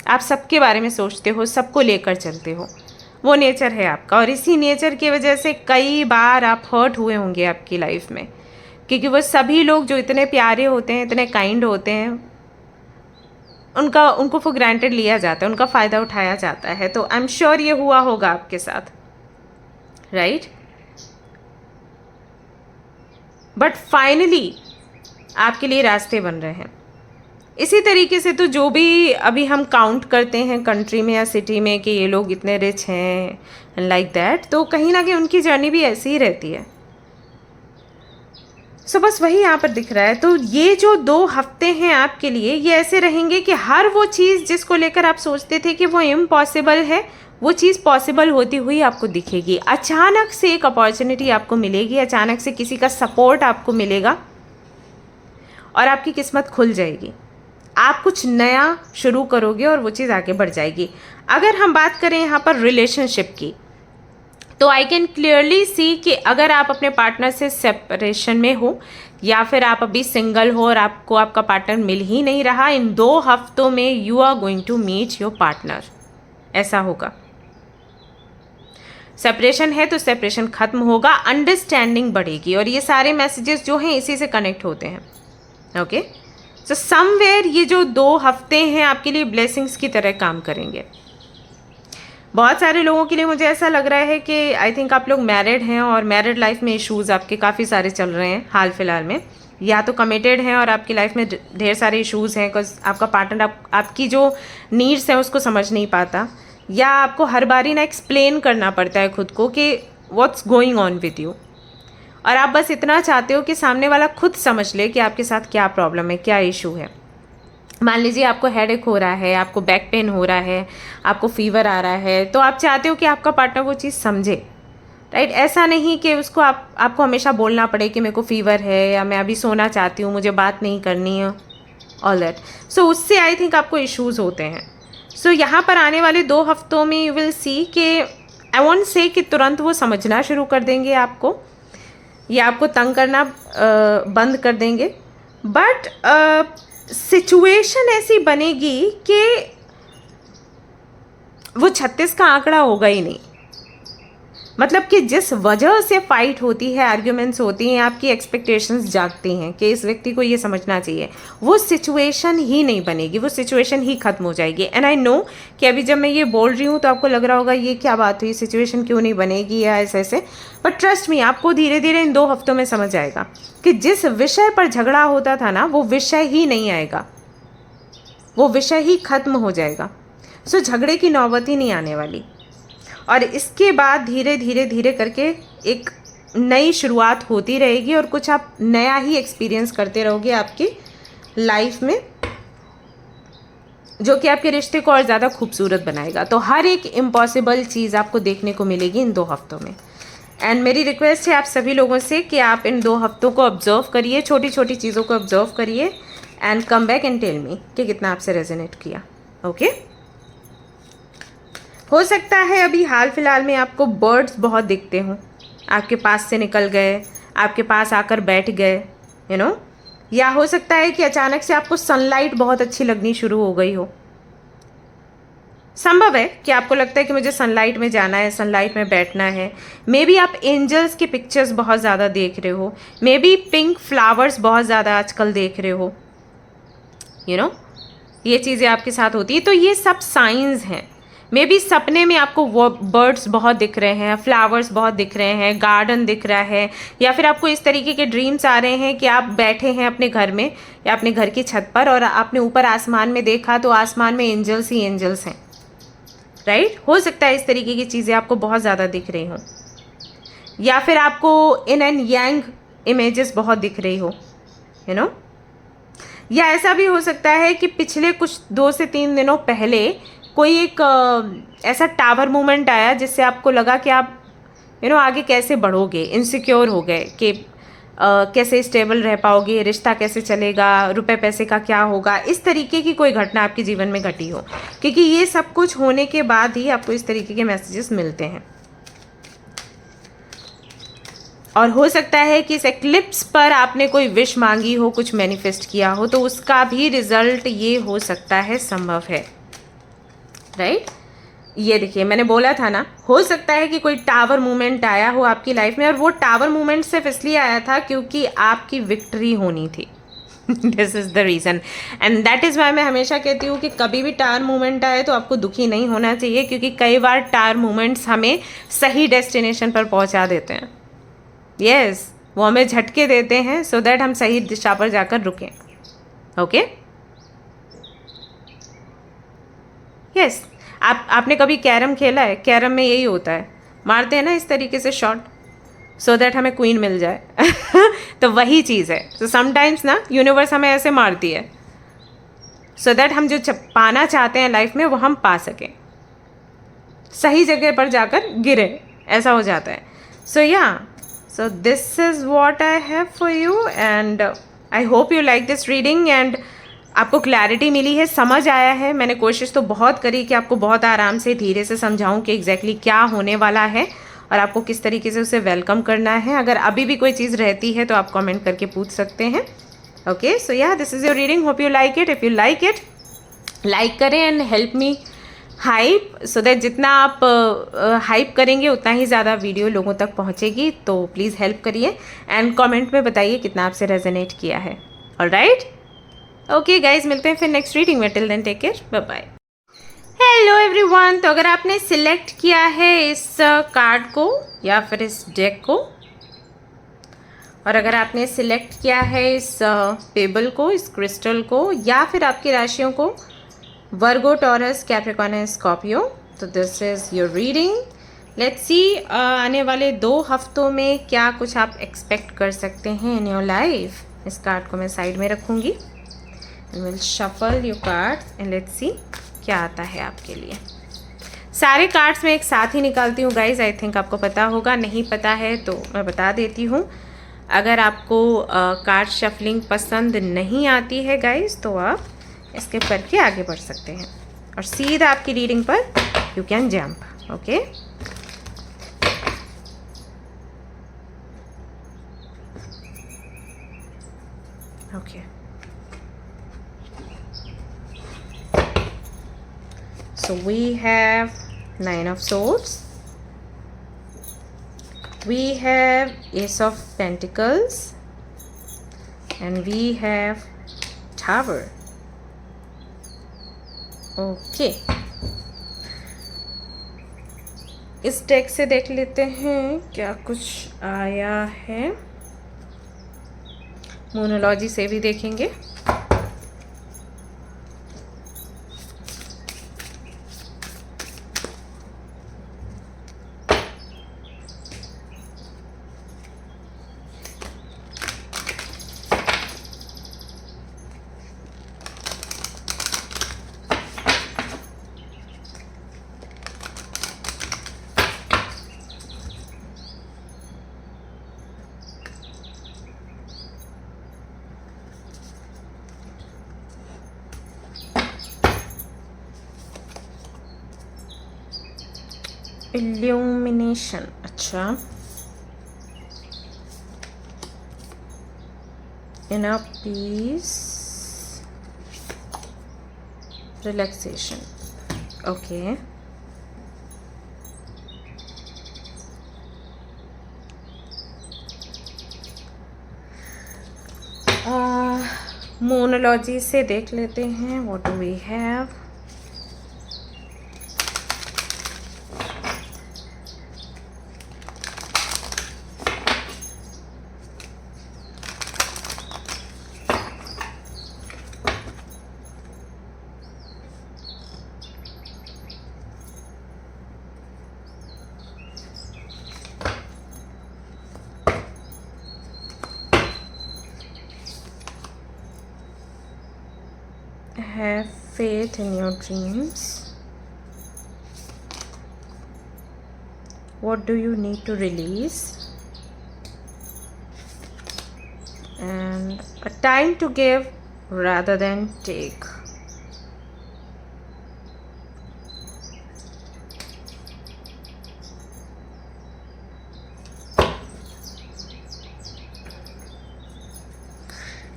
आप सबके बारे में सोचते हो, सबको लेकर चलते हो, वो नेचर है आपका। और इसी नेचर की वजह से कई बार आप हर्ट हुए होंगे आपकी लाइफ में, क्योंकि वो सभी लोग जो इतने प्यारे होते हैं, इतने काइंड होते हैं, उनको फॉर ग्रांटेड लिया जाता है, उनका फ़ायदा उठाया जाता है। तो आई एम श्योर ये हुआ होगा आपके साथ, राइट। बट फाइनली आपके लिए रास्ते बन रहे हैं। इसी तरीके से तो जो भी अभी हम काउंट करते हैं कंट्री में या सिटी में कि ये लोग इतने रिच हैं एंड लाइक दैट, तो कहीं ना कहीं उनकी जर्नी भी ऐसी ही रहती है। सो बस वही यहाँ पर दिख रहा है। तो ये जो 2 हफ्ते हैं आपके लिए, ये ऐसे रहेंगे कि हर वो चीज़ जिसको लेकर आप सोचते थे कि वो इम्पॉसिबल है, वो चीज़ पॉसिबल होती हुई आपको दिखेगी। अचानक से एक अपॉर्चुनिटी आपको मिलेगी, अचानक से किसी का सपोर्ट आपको मिलेगा और आपकी किस्मत खुल जाएगी। आप कुछ नया शुरू करोगे और वो चीज़ आगे बढ़ जाएगी। अगर हम बात करें यहाँ पर रिलेशनशिप की, तो आई कैन क्लियरली सी कि अगर आप अपने पार्टनर से सेपरेशन में हो या फिर आप अभी सिंगल हो और आपको आपका पार्टनर मिल ही नहीं रहा, इन 2 हफ्तों में you are going to meet your partner. ऐसा होगा। सेपरेशन है तो सेपरेशन खत्म होगा, अंडरस्टैंडिंग बढ़ेगी और ये सारे मैसेजेस जो हैं इसी से कनेक्ट होते हैं। ओके, सो समवेयर ये जो 2 हफ्ते हैं आपके लिए ब्लेसिंग्स की तरह काम करेंगे। बहुत सारे लोगों के लिए मुझे ऐसा लग रहा है कि आई थिंक आप लोग मैरिड हैं और मैरिड लाइफ में इश्यूज़ आपके काफ़ी सारे चल रहे हैं हाल फिलहाल में, या तो कमिटेड हैं और आपकी लाइफ में ढेर सारे इश्यूज़ हैं बिकॉज आपका पार्टनर आपकी जो नीड्स हैं उसको समझ नहीं पाता, या आपको हर बारी ना एक्सप्लेन करना पड़ता है खुद को कि what's going on with you, और आप बस इतना चाहते हो कि सामने वाला खुद समझ ले कि आपके साथ क्या प्रॉब्लम है, क्या इशू है। मान लीजिए आपको हेडेक हो रहा है, आपको बैक पेन हो रहा है, आपको फीवर आ रहा है, तो आप चाहते हो कि आपका पार्टनर वो चीज़ समझे, राइट। ऐसा नहीं कि उसको आपको हमेशा बोलना पड़े कि मेरे को फीवर है या मैं अभी सोना चाहती हूँ, मुझे बात नहीं करनी है, ऑल दैट। सो उससे आई थिंक आपको इश्यूज़ होते हैं। सो यहाँ पर आने वाले 2 हफ्तों में यू विल सी कि आई वॉन्ट से कि तुरंत वो समझना शुरू कर देंगे आपको, या आपको तंग करना बंद कर देंगे, बट सिचुएशन ऐसी बनेगी कि वो 36 का आंकड़ा होगा ही नहीं। मतलब कि जिस वजह से फाइट होती है, आर्ग्यूमेंट्स होती हैं, आपकी एक्सपेक्टेशंस जागती हैं कि इस व्यक्ति को ये समझना चाहिए, वो सिचुएशन ही नहीं बनेगी, वो सिचुएशन ही ख़त्म हो जाएगी। एंड आई नो कि अभी जब मैं ये बोल रही हूँ तो आपको लग रहा होगा ये क्या बात हुई, सिचुएशन क्यों नहीं बनेगी या ऐसे ऐसे, बट ट्रस्ट मी, आपको धीरे धीरे इन 2 हफ्तों में समझ आएगा कि जिस विषय पर झगड़ा होता था ना, वो विषय ही नहीं आएगा, वो विषय ही ख़त्म हो जाएगा। सो झगड़े की नौबत ही नहीं आने वाली, और इसके बाद धीरे धीरे धीरे करके एक नई शुरुआत होती रहेगी और कुछ आप नया ही एक्सपीरियंस करते रहोगे आपकी लाइफ में, जो कि आपके रिश्ते को और ज़्यादा खूबसूरत बनाएगा। तो हर एक इम्पॉसिबल चीज़ आपको देखने को मिलेगी इन 2 हफ्तों में। एंड मेरी रिक्वेस्ट है आप सभी लोगों से कि आप इन 2 हफ्तों को ऑब्जर्व करिए, छोटी छोटी चीज़ों को ऑब्जर्व करिए, and come back and tell me कि कितना आपसे रेजोनेट किया। ओके हो सकता है अभी हाल फिलहाल में आपको बर्ड्स बहुत दिखते हों, आपके पास से निकल गए, आपके पास आकर बैठ गए, यू नो, या हो सकता है कि अचानक से आपको सनलाइट बहुत अच्छी लगनी शुरू हो गई हो। संभव है कि आपको लगता है कि मुझे सनलाइट में जाना है, सनलाइट में बैठना है। मे बी आप एंजल्स के पिक्चर्स बहुत ज़्यादा देख रहे हो, मे बी पिंक फ्लावर्स बहुत ज़्यादा आजकल देख रहे हो, यू नो, ये चीज़ें आपके साथ होती है। तो ये सब साइंस हैं। मे बी सपने में आपको वो बर्ड्स बहुत दिख रहे हैं, फ्लावर्स बहुत दिख रहे हैं, गार्डन दिख रहा है, या फिर आपको इस तरीके के ड्रीम्स आ रहे हैं कि आप बैठे हैं अपने घर में या अपने घर की छत पर और आपने ऊपर आसमान में देखा तो आसमान में एंजल्स ही एंजल्स हैं, राइट। हो सकता है इस तरीके की चीज़ें आपको बहुत ज़्यादा दिख रही हों, या फिर आपको इन एंड यांग इमेजेस बहुत दिख रही हो, यू नो, या ऐसा भी हो सकता है कि पिछले कुछ 2 से 3 दिनों पहले कोई एक ऐसा टावर मूवमेंट आया जिससे आपको लगा कि आप यू नो आगे कैसे बढ़ोगे, इनसिक्योर हो गए कि कैसे स्टेबल रह पाओगे, रिश्ता कैसे चलेगा, रुपए पैसे का क्या होगा। इस तरीके की कोई घटना आपके जीवन में घटी हो, क्योंकि ये सब कुछ होने के बाद ही आपको इस तरीके के मैसेजेस मिलते हैं। और हो सकता है कि इस एक्लिप्स पर आपने कोई विश मांगी हो, कुछ मैनिफेस्ट किया हो, तो उसका भी रिजल्ट ये हो सकता है, संभव है, राइट। ये देखिए मैंने बोला था ना, हो सकता है कि कोई टावर मूवमेंट आया हो आपकी लाइफ में, और वो टावर मूवमेंट सिर्फ इसलिए आया था क्योंकि आपकी विक्ट्री होनी थी। This is the reason, and that is why मैं हमेशा कहती हूँ कि कभी भी टावर मूवमेंट आए तो आपको दुखी नहीं होना चाहिए, क्योंकि कई बार टावर मूवमेंट्स हमें सही डेस्टिनेशन पर पहुँचा देते हैं। यस, वो हमें झटके देते हैं सो दैट हम सही दिशा पर जाकर रुकें। Okay, yes. आपने कभी कैरम खेला है? कैरम में यही होता है, मारते हैं ना इस तरीके से शॉट सो दैट हमें क्वीन मिल जाए। तो वही चीज़ है। तो समटाइम्स ना यूनिवर्स हमें ऐसे मारती है सो दैट हम जो पाना चाहते हैं लाइफ में वो हम पा सकें, सही जगह पर जाकर गिरे, ऐसा हो जाता है। सो या, सो this is what I have for you, and I hope you like this reading, and आपको क्लैरिटी मिली है, समझ आया है। मैंने कोशिश तो बहुत करी कि आपको बहुत आराम से धीरे से समझाऊं कि एग्जैक्टली क्या होने वाला है और आपको किस तरीके से उसे वेलकम करना है। अगर अभी भी कोई चीज़ रहती है तो आप कमेंट करके पूछ सकते हैं। Okay, so yeah, this is your reading, hope you like it. If you like it, like करें and help me hype, so that जितना आप हाइप करेंगे उतना ही ज़्यादा वीडियो लोगों तक पहुँचेगी। तो प्लीज़ हेल्प करिए एंड कमेंट में बताइए कितना आपसे रेजोनेट किया है। ऑलराइट, ओके गाइज, मिलते हैं फिर नेक्स्ट रीडिंग में। Till then take care, bye bye. Hello everyone. तो अगर आपने सिलेक्ट किया है इस कार्ड को या फिर इस डेक को, और अगर आपने सिलेक्ट किया है इस पेबल को, इस क्रिस्टल को, या फिर आपकी राशियों को वर्गो, टॉरस, कैप्रिकॉर्न एंड स्कॉर्पियो, तो this is your reading. Let's see आने वाले 2 हफ्तों में क्या कुछ आप एक्सपेक्ट कर सकते हैं इन योर लाइफ। इस कार्ड को मैं साइड में रखूँगी and will shuffle your cards and let's see क्या आता है आपके लिए। सारे कार्ड्स मैं एक साथ ही निकालती हूँ गाइज, आई थिंक आपको पता होगा। नहीं पता है तो मैं बता देती हूँ। अगर आपको कार्ड शफलिंग पसंद नहीं आती है गाइज, तो आप स्किप करके आगे बढ़ सकते हैं और सीधा आपकी रीडिंग पर you can jump. Okay, okay. So we have 9 of Swords, we have Ace of Pentacles, and we have Tower. Okay. इस डेक से देख लेते हैं क्या कुछ आया है। मोनोलॉजी से भी देखेंगे। इल्यूमिनेशन, अच्छा। Inner peace, relaxation, okay. मोनोलॉजी से देख लेते हैं what do we have. Have faith in your dreams. What do you need to release? And a time to give rather than take.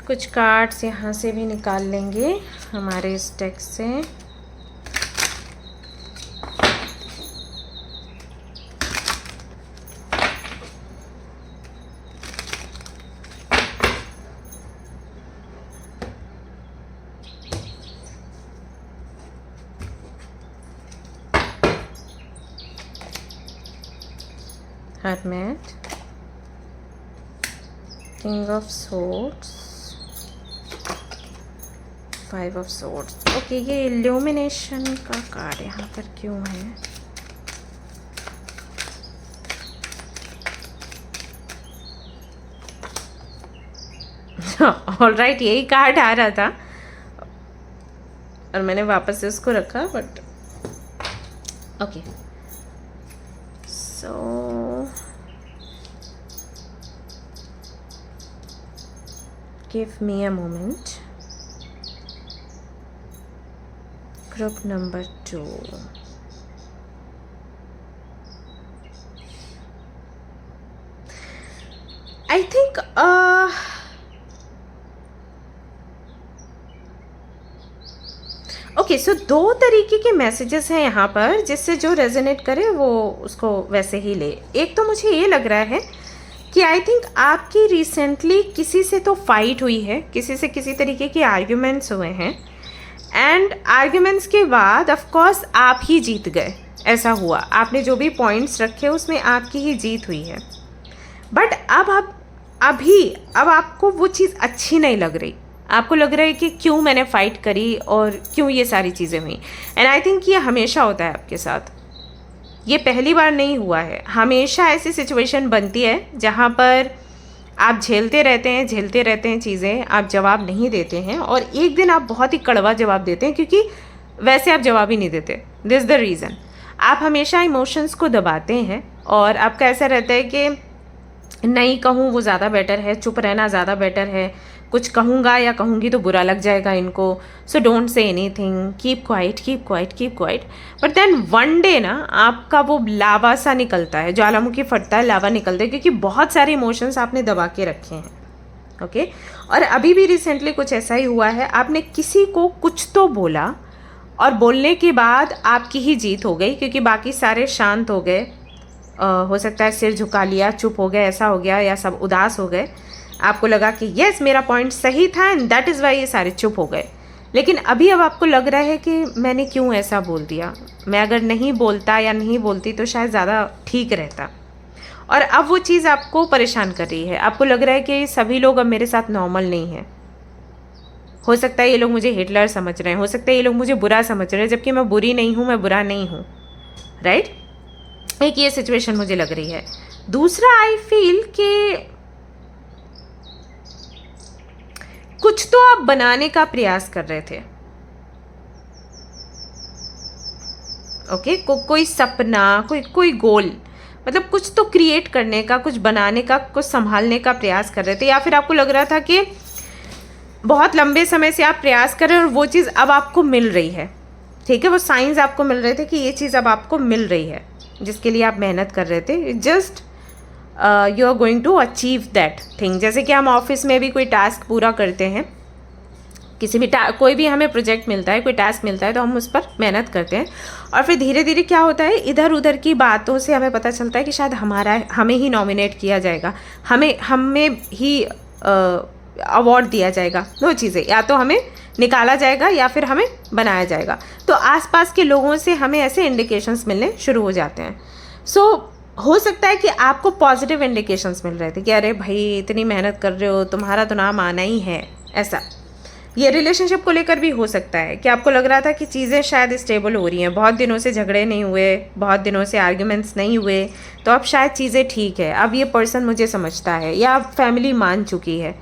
कुछ कार्ड्स यहाँ से भी निकाल लेंगे हमारे इस डेक से। Hermit, King of Swords, 5 of Swords. Okay, ये इल्यूमिनेशन का कार्ड यहाँ पर क्यों है? ऑलराइट, यही कार्ड आ रहा था और मैंने वापस से उसको रखा, but okay. So give me a moment. Group number 2. I think okay, so 2 तरीके के मैसेजेस हैं यहाँ पर, जिससे जो रेजोनेट करे वो उसको वैसे ही ले। एक तो मुझे ये लग रहा है कि आई थिंक आपकी रिसेंटली किसी से तो फाइट हुई है, किसी से किसी तरीके के आर्ग्यूमेंट्स हुए हैं, एंड आर्ग्यूमेंट्स के बाद ऑफ कोर्स आप ही जीत गए, ऐसा हुआ। आपने जो भी पॉइंट्स रखे उसमें आपकी ही जीत हुई है। बट अब आपको वो चीज़ अच्छी नहीं लग रही, आपको लग रहा है कि क्यों मैंने फ़ाइट करी और क्यों ये सारी चीज़ें हुई। एंड आई थिंक ये हमेशा होता है आपके साथ, ये पहली बार नहीं हुआ है। हमेशा ऐसी सिचुएशन बनती है जहाँ पर आप झेलते रहते हैं चीज़ें, आप जवाब नहीं देते हैं, और एक दिन आप बहुत ही कड़वा जवाब देते हैं, क्योंकि वैसे आप जवाब ही नहीं देते। This the reason. आप हमेशा इमोशंस को दबाते हैं, और आपका ऐसा रहता है कि नहीं कहूँ वो ज़्यादा बेटर है, चुप रहना ज़्यादा बेटर है, कुछ कहूँगा या कहूँगी तो बुरा लग जाएगा इनको, so don't say anything, keep quiet. But then one day ना आपका वो लावा सा निकलता है, ज्वालामुखी फटता है, लावा निकलता है, क्योंकि बहुत सारे इमोशंस आपने दबा के रखे हैं। ओके और अभी भी रिसेंटली कुछ ऐसा ही हुआ है, आपने किसी को कुछ तो बोला और बोलने के बाद आपकी ही जीत हो गई, क्योंकि बाकी सारे शांत हो गए, हो सकता है सिर झुका लिया, चुप हो गए, ऐसा हो गया, या सब उदास हो गए। आपको लगा कि यस मेरा पॉइंट सही था एंड दैट इज़ वाई ये सारे चुप हो गए। लेकिन अभी अब आपको लग रहा है कि मैंने क्यों ऐसा बोल दिया, मैं अगर नहीं बोलता या नहीं बोलती तो शायद ज़्यादा ठीक रहता। और अब वो चीज़ आपको परेशान कर रही है, आपको लग रहा है कि सभी लोग अब मेरे साथ नॉर्मल नहीं हैं। हो सकता है ये लोग मुझे हिटलर समझ रहे हैं, हो सकता है ये लोग मुझे बुरा समझ रहे हैं, जबकि मैं बुरी नहीं हूँ, मैं बुरा नहीं हूँ, राइट। एक ये सिचुएशन मुझे लग रही है। दूसरा आई फील कि कुछ तो आप बनाने का प्रयास कर रहे थे। ओके कोई सपना, कोई गोल, मतलब कुछ तो क्रिएट करने का, कुछ बनाने का, कुछ संभालने का प्रयास कर रहे थे, या फिर आपको लग रहा था कि बहुत लंबे समय से आप प्रयास कर रहे हैं और वो चीज़ अब आपको मिल रही है। ठीक है, वो साइंस आपको मिल रहे थे कि ये चीज़ अब आपको मिल रही है, जिसके लिए आप मेहनत कर रहे थे। Just you are going to achieve that thing. जैसे कि हम ऑफिस में भी कोई टास्क पूरा करते हैं, किसी भी कोई भी हमें प्रोजेक्ट मिलता है, कोई टास्क मिलता है, तो हम उस पर मेहनत करते हैं, और फिर धीरे धीरे क्या होता है, इधर उधर की बातों से हमें पता चलता है कि शायद हमें ही नॉमिनेट किया जाएगा, हमें ही अवार्ड दिया जाएगा। दो चीज़ें, या तो हमें निकाला जाएगा या फिर हमें बनाया जाएगा। तो आसपास के लोगों से हमें ऐसे इंडिकेशंस मिलने शुरू हो जाते हैं। सो हो सकता है कि आपको पॉजिटिव इंडिकेशंस मिल रहे थे कि अरे भाई इतनी मेहनत कर रहे हो, तुम्हारा तो नाम आना ही है, ऐसा। ये रिलेशनशिप को लेकर भी हो सकता है कि आपको लग रहा था कि चीज़ें शायद स्टेबल हो रही हैं, बहुत दिनों से झगड़े नहीं हुए, बहुत दिनों से आर्ग्यूमेंट्स नहीं हुए, तो अब शायद चीज़ें ठीक है, अब ये पर्सन मुझे समझता है, या अब फैमिली मान चुकी है,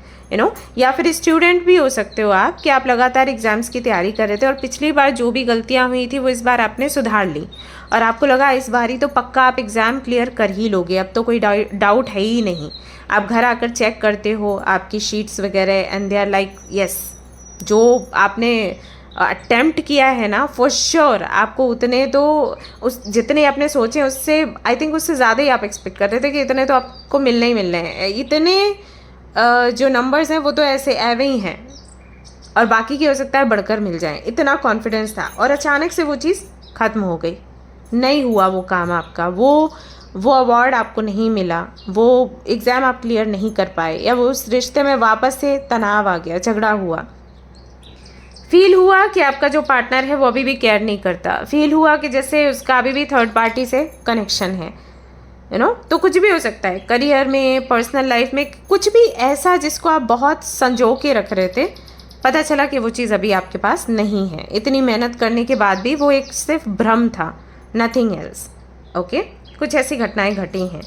या फिर स्टूडेंट भी हो सकते हो आप, कि आप लगातार एग्ज़ाम्स की तैयारी कर रहे थे और पिछली बार जो भी गलतियां हुई थी वो इस बार आपने सुधार ली, और आपको लगा इस बार ही तो पक्का आप एग्ज़ाम क्लियर कर ही लोगे, अब तो कोई डाउट है ही नहीं। आप घर आकर चेक करते हो आपकी शीट्स वगैरह, and they are like yes, जो आपने अटेम्प्ट किया है ना, फॉर श्योर आपको उतने तो, उस जितने आपने सोचे उससे आई थिंक उससे ज़्यादा ही आप एक्सपेक्ट कर रहे थे कि इतने तो आपको मिलने ही मिलने हैं। इतने जो नंबर्स हैं वो तो ऐसे एवे ही हैं, और बाकी की हो सकता है बढ़कर मिल जाएं, इतना कॉन्फिडेंस था, और अचानक से वो चीज़ ख़त्म हो गई, नहीं हुआ वो काम आपका, वो अवार्ड आपको नहीं मिला, वो एग्ज़ाम आप क्लियर नहीं कर पाए, या वो उस रिश्ते में वापस से तनाव आ गया, झगड़ा हुआ, फील हुआ कि आपका जो पार्टनर है वो अभी भी केयर नहीं करता, फील हुआ कि जैसे उसका अभी भी थर्ड पार्टी से कनेक्शन है, तो कुछ भी हो सकता है, करियर में, पर्सनल लाइफ में, कुछ भी ऐसा जिसको आप बहुत संजो के रख रहे थे, पता चला कि वो चीज़ अभी आपके पास नहीं है। इतनी मेहनत करने के बाद भी वो एक सिर्फ भ्रम था, नथिंग एल्स। ओके कुछ ऐसी घटनाएं घटी हैं।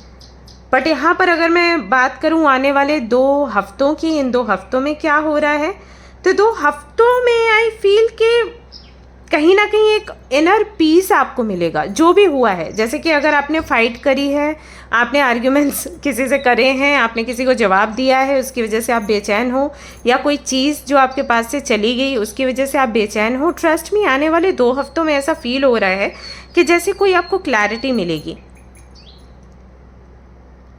बट यहाँ पर अगर मैं बात करूँ आने वाले 2 हफ्तों की, इन 2 हफ्तों में क्या हो रहा है, तो 2 हफ्तों में आई फील कि कहीं ना कहीं एक इनर पीस आपको मिलेगा, जो भी हुआ है। जैसे कि अगर आपने फाइट करी है, आपने आर्ग्यूमेंट्स किसी से करे हैं, आपने किसी को जवाब दिया है, उसकी वजह से आप बेचैन हो, या कोई चीज़ जो आपके पास से चली गई उसकी वजह से आप बेचैन हो, ट्रस्ट मी आने वाले 2 हफ्तों में ऐसा फील हो रहा है कि जैसे कोई आपको क्लैरिटी मिलेगी।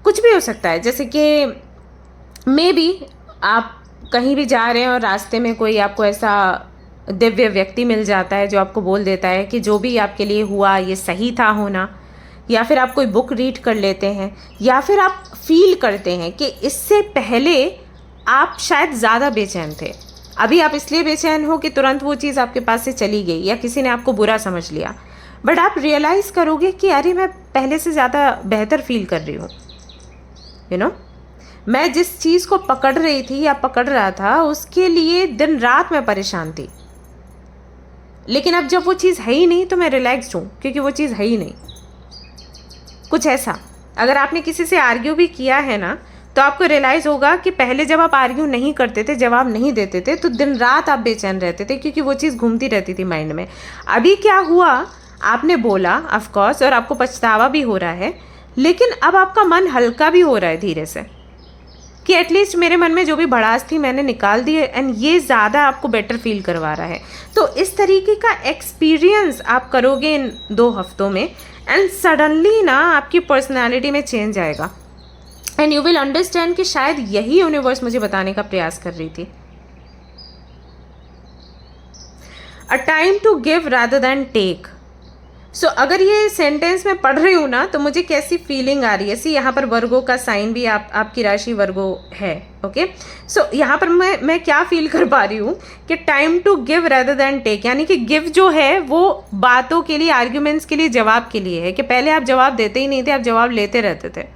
कुछ भी हो सकता है, जैसे कि मे बी आप कहीं भी जा रहे हैं और रास्ते में कोई आपको ऐसा दिव्य व्यक्ति मिल जाता है जो आपको बोल देता है कि जो भी आपके लिए हुआ ये सही था होना, या फिर आप कोई बुक रीड कर लेते हैं, या फिर आप फील करते हैं कि इससे पहले आप शायद ज़्यादा बेचैन थे, अभी आप इसलिए बेचैन हो कि तुरंत वो चीज़ आपके पास से चली गई या किसी ने आपको बुरा समझ लिया, बट आप रियलाइज़ करोगे कि अरे मैं पहले से ज़्यादा बेहतर फील कर रही हूँ। यू नो, मैं जिस चीज़ को पकड़ रही थी या पकड़ रहा था उसके लिए दिन रात मैं परेशान थी, लेकिन अब जब वो चीज़ है ही नहीं तो मैं रिलैक्स्ड हूँ, क्योंकि वो चीज़ है ही नहीं। कुछ ऐसा, अगर आपने किसी से आर्ग्यू भी किया है ना, तो आपको रियलाइज़ होगा कि पहले जब आप आर्ग्यू नहीं करते थे, जवाब नहीं देते थे, तो दिन रात आप बेचैन रहते थे, क्योंकि वो चीज़ घूमती रहती थी माइंड में। अभी क्या हुआ, आपने बोला ऑफ कोर्स, और आपको पछतावा भी हो रहा है, लेकिन अब आपका मन हल्का भी हो रहा है धीरे से, कि एटलीस्ट मेरे मन में जो भी भड़ास थी मैंने निकाल दी है, एंड ये ज़्यादा आपको बेटर फील करवा रहा है। तो इस तरीके का एक्सपीरियंस आप करोगे इन 2 हफ्तों में, एंड सडनली ना आपकी पर्सनैलिटी में चेंज आएगा, एंड यू विल अंडरस्टैंड कि शायद यही यूनिवर्स मुझे बताने का प्रयास कर रही थी। A time to give rather than take. So अगर ये सेंटेंस मैं पढ़ रही हूँ ना, तो मुझे कैसी फीलिंग आ रही है। सी, यहाँ पर वर्गो का साइन भी आपकी राशि वर्गो है। ओके, सो यहाँ पर मैं क्या फील कर पा रही हूँ कि time to give rather than take, यानी कि गिव जो है वो बातों के लिए, आर्ग्यूमेंट्स के लिए, जवाब के लिए है, कि पहले आप जवाब देते ही नहीं थे, आप जवाब लेते रहते थे।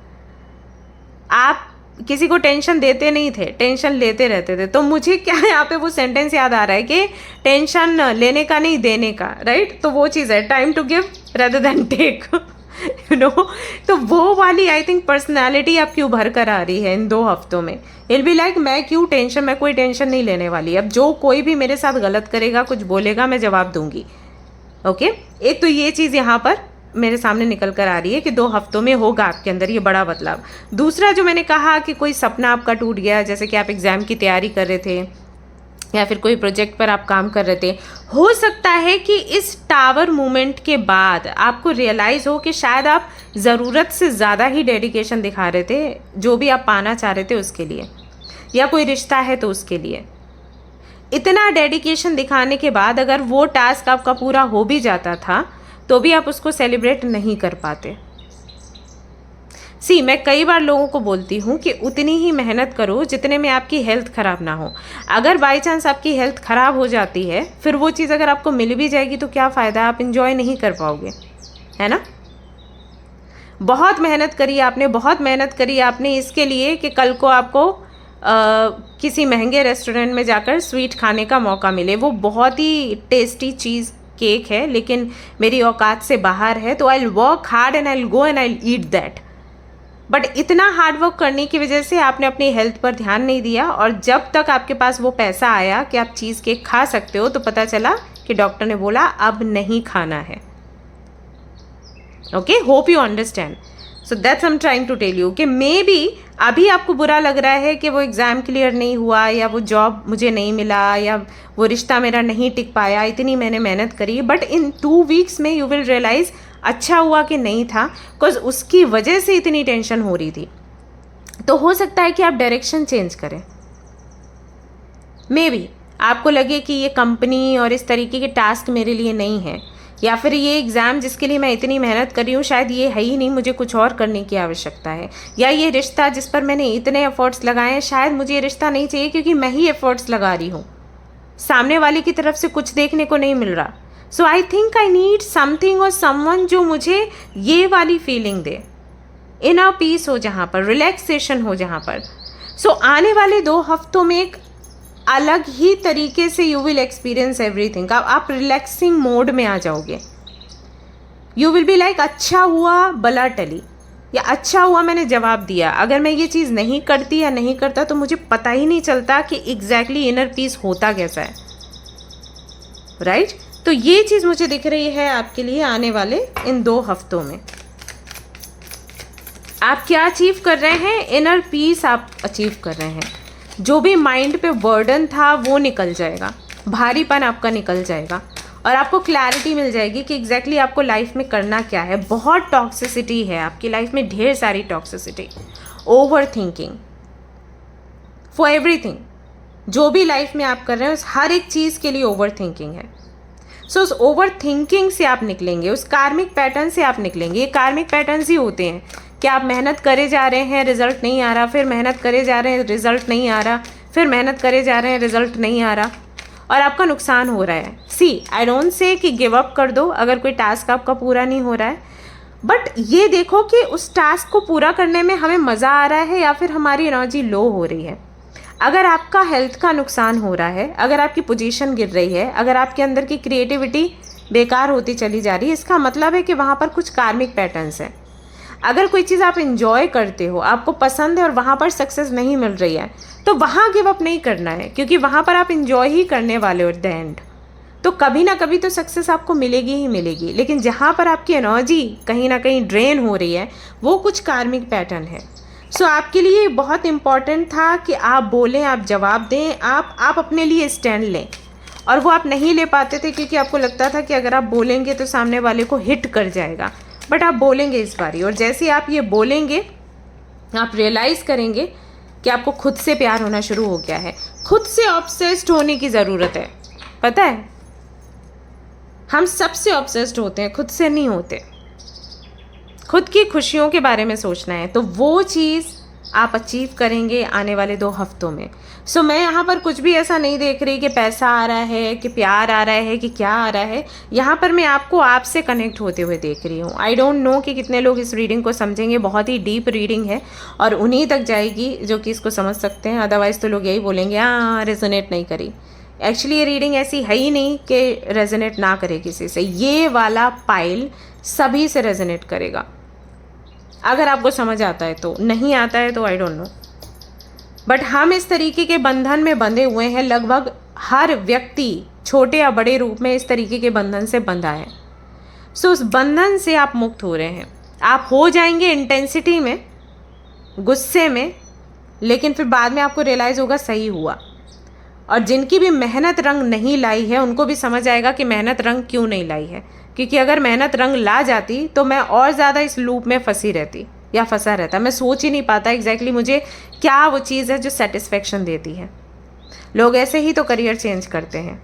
आप किसी को टेंशन देते नहीं थे, टेंशन लेते रहते थे। तो मुझे क्या यहाँ पे वो सेंटेंस याद आ रहा है कि टेंशन लेने का नहीं, देने का, राइट। तो वो चीज़ है, time to give rather than take, you know. तो वो वाली आई थिंक पर्सनैलिटी आपकी उभर कर आ रही है इन 2 हफ्तों में। इट बी लाइक मैं क्यों टेंशन, मैं कोई टेंशन नहीं लेने वाली। अब जो कोई भी मेरे साथ गलत करेगा, कुछ बोलेगा, मैं जवाब दूंगी। ओके, एक तो ये चीज़ यहाँ पर मेरे सामने निकल कर आ रही है कि 2 हफ्तों में होगा आपके अंदर ये बड़ा बदलाव। दूसरा, जो मैंने कहा कि कोई सपना आपका टूट गया, जैसे कि आप एग्ज़ाम की तैयारी कर रहे थे या फिर कोई प्रोजेक्ट पर आप काम कर रहे थे, हो सकता है कि इस टावर मूवमेंट के बाद आपको रियलाइज़ हो कि शायद आप ज़रूरत से ज़्यादा ही डेडिकेशन दिखा रहे थे जो भी आप पाना चाह रहे थे उसके लिए, या कोई रिश्ता है तो उसके लिए। इतना डेडिकेशन दिखाने के बाद अगर वो टास्क आपका पूरा हो भी जाता था तो भी आप उसको सेलिब्रेट नहीं कर पाते। सी, मैं कई बार लोगों को बोलती हूँ कि उतनी ही मेहनत करो जितने में आपकी हेल्थ ख़राब ना हो। अगर बाई चांस आपकी हेल्थ ख़राब हो जाती है, फिर वो चीज़ अगर आपको मिल भी जाएगी तो क्या फ़ायदा, आप इंजॉय नहीं कर पाओगे, है ना। बहुत मेहनत करी आपने, बहुत मेहनत करी आपने इसके लिए कि कल को आपको किसी महंगे रेस्टोरेंट में जाकर स्वीट खाने का मौका मिले। वो बहुत ही टेस्टी चीज़ केक है, लेकिन मेरी औकात से बाहर है, तो I will work hard and I will go and I will eat that. But इतना हार्ड वर्क करने की वजह से आपने अपनी हेल्थ पर ध्यान नहीं दिया, और जब तक आपके पास वो पैसा आया कि आप चीज़ केक खा सकते हो, तो पता चला कि डॉक्टर ने बोला अब नहीं खाना है। Okay, hope you understand. So that's I am trying to tell you कि मे बी अभी आपको बुरा लग रहा है कि वो एग्ज़ाम क्लियर नहीं हुआ, या वो जॉब मुझे नहीं मिला, या वो रिश्ता मेरा नहीं टिक पाया, इतनी मैंने मेहनत करी, बट इन 2 वीक्स में यू विल रियलाइज़ अच्छा हुआ कि नहीं था, बिकॉज उसकी वजह से इतनी टेंशन हो रही थी। तो हो सकता है कि आप डायरेक्शन चेंज करें। मे बी आपको लगे कि ये कंपनी और इस तरीके के टास्क मेरे लिए नहीं है, या फिर ये एग्ज़ाम जिसके लिए मैं इतनी मेहनत कर रही हूँ शायद ये है ही नहीं, मुझे कुछ और करने की आवश्यकता है, या ये रिश्ता जिस पर मैंने इतने एफर्ट्स लगाए हैं शायद मुझे ये रिश्ता नहीं चाहिए क्योंकि मैं ही एफर्ट्स लगा रही हूँ, सामने वाले की तरफ से कुछ देखने को नहीं मिल रहा। So I think I need something और समवन जो मुझे ये वाली फीलिंग दे, इनर पीस हो जहाँ पर, रिलैक्सेशन हो जहाँ पर। सो आने वाले 2 हफ्तों में एक अलग ही तरीके से यू विल एक्सपीरियंस एवरीथिंग। आप रिलैक्सिंग मोड में आ जाओगे। यू विल बी लाइक अच्छा हुआ बला टली, या अच्छा हुआ मैंने जवाब दिया। अगर मैं ये चीज़ नहीं करती या नहीं करता तो मुझे पता ही नहीं चलता कि एग्जैक्टली इनर पीस होता कैसा है, राइट। तो ये चीज़ मुझे दिख रही है आपके लिए आने वाले इन 2 हफ्तों में। आप क्या अचीव कर रहे हैं, इनर पीस आप अचीव कर रहे हैं। जो भी माइंड पे बर्डन था वो निकल जाएगा, भारीपन आपका निकल जाएगा, और आपको क्लैरिटी मिल जाएगी कि एग्जैक्टली आपको लाइफ में करना क्या है। बहुत टॉक्सिसिटी है आपकी लाइफ में, ढेर सारी toxicity, over thinking for everything. जो भी लाइफ में आप कर रहे हैं उस हर एक चीज़ के लिए ओवर थिंकिंग है। सो उस ओवर थिंकिंग से आप निकलेंगे, उस कार्मिक पैटर्न से आप निकलेंगे। ये कार्मिक पैटर्न्स ही होते हैं कि आप मेहनत करे जा रहे हैं, रिजल्ट नहीं आ रहा, फिर मेहनत करे जा रहे हैं, रिजल्ट नहीं आ रहा, फिर मेहनत करे जा रहे हैं, रिजल्ट नहीं आ रहा और आपका नुकसान हो रहा है। सी, आई डोंट से कि गिव अप कर दो अगर कोई टास्क आपका पूरा नहीं हो रहा है, बट ये देखो कि उस टास्क को पूरा करने में हमें मज़ा आ रहा है या फिर हमारी एनर्जी लो हो रही है। अगर आपका हेल्थ का नुकसान हो रहा है, अगर आपकी पोजीशन गिर रही है, अगर आपके अंदर की क्रिएटिविटी बेकार होती चली जा रही है, इसका मतलब है कि वहाँ पर कुछ कार्मिक पैटर्न्स हैं। अगर कोई चीज़ आप इंजॉय करते हो, आपको पसंद है और वहाँ पर सक्सेस नहीं मिल रही है, तो वहाँ गिव अप नहीं करना है, क्योंकि वहाँ पर आप इंजॉय ही करने वाले हो एट द एंड। तो कभी ना कभी तो सक्सेस आपको मिलेगी ही मिलेगी, लेकिन जहाँ पर आपकी एनर्जी कहीं ना कहीं ड्रेन हो रही है, वो कुछ कार्मिक पैटर्न है। सो आपके लिए बहुत इम्पॉर्टेंट था कि आप बोलें, आप जवाब दें, आप अपने लिए स्टैंड लें। और वो आप नहीं ले पाते थे क्योंकि आपको लगता था कि अगर आप बोलेंगे तो सामने वाले को हिट कर जाएगा, बट आप बोलेंगे इस बारी। और जैसे ही आप ये बोलेंगे, आप रियलाइज़ करेंगे कि आपको खुद से प्यार होना शुरू हो गया है। खुद से ऑब्सेस्ड होने की ज़रूरत है। पता है, हम सबसे ऑब्सेस्ड होते हैं, खुद से नहीं होते। खुद की खुशियों के बारे में सोचना है, तो वो चीज़ आप अचीव करेंगे आने वाले 2 हफ्तों में। सो मैं यहाँ पर कुछ भी ऐसा नहीं देख रही कि पैसा आ रहा है, कि प्यार आ रहा है, कि क्या आ रहा है। यहाँ पर मैं आपको आपसे कनेक्ट होते हुए देख रही हूँ। आई डोंट नो कि कितने लोग इस रीडिंग को समझेंगे। बहुत ही डीप रीडिंग है और उन्हीं तक जाएगी जो कि इसको समझ सकते हैं। अदरवाइज़ तो लोग यही बोलेंगे हाँ रेजोनेट नहीं करी। एक्चुअली ये रीडिंग ऐसी है ही नहीं कि रेजोनेट ना करे किसी से। ये वाला पाइल सभी से रेजोनेट करेगा अगर आपको समझ आता है तो। नहीं आता है तो आई डोंट नो, बट हम इस तरीके के बंधन में बंधे हुए हैं। लगभग हर व्यक्ति छोटे या बड़े रूप में इस तरीके के बंधन से बंधा है। सो उस बंधन से आप मुक्त हो रहे हैं। आप हो जाएंगे इंटेंसिटी में, गुस्से में, लेकिन फिर बाद में आपको रियलाइज़ होगा सही हुआ। और जिनकी भी मेहनत रंग नहीं लाई है, उनको भी समझ आएगा कि मेहनत रंग क्यों नहीं लाई है। क्योंकि अगर मेहनत रंग ला जाती तो मैं और ज़्यादा इस लूप में फंसी रहती या फंसा रहता। मैं सोच ही नहीं पाता एग्जैक्टली मुझे क्या वो चीज़ है जो सेटिस्फेक्शन देती है। लोग ऐसे ही तो करियर चेंज करते हैं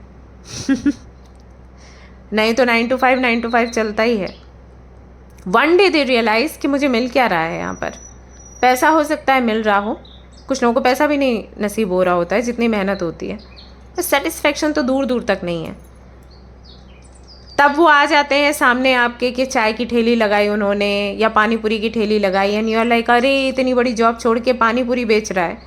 नहीं तो 9 to 5 9 to 5 चलता ही है। वन डे दे रियलाइज़ कि मुझे मिल क्या रहा है यहाँ पर। पैसा हो सकता है मिल रहा हो, कुछ लोगों को पैसा भी नहीं नसीब हो रहा होता है जितनी मेहनत होती है। तो सेटिस्फेक्शन तो दूर दूर तक नहीं है। तब वो आ जाते हैं सामने आपके कि चाय की ठेली लगाई उन्होंने या पानी पूरी की ठेली लगाई, एंड यू आर लाइक अरे इतनी बड़ी जॉब छोड़ के पानी पूरी बेच रहा है।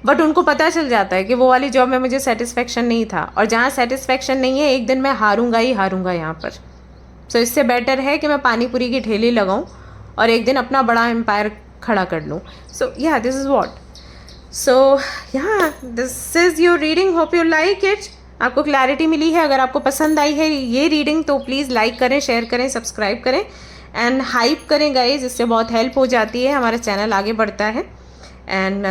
बट उनको पता चल जाता है कि वो वाली जॉब में मुझे सेटिस्फेक्शन नहीं था, और जहाँ सेटिस्फेक्शन नहीं है एक दिन मैं हारूंगा ही हारूंगा यहाँ पर। सो इससे बेटर है कि मैं पानी पूरी की ठेली लगाऊँ और एक दिन अपना बड़ा एम्पायर खड़ा कर लूँ। सो yeah this is what. So yeah this is your reading, hope you like it. आपको क्लैरिटी मिली है। अगर आपको पसंद आई है ये रीडिंग तो प्लीज़ लाइक करें, शेयर करें, सब्सक्राइब करें एंड हाइप करें गाइज। इससे बहुत हेल्प हो जाती है, हमारा चैनल आगे बढ़ता है। एंड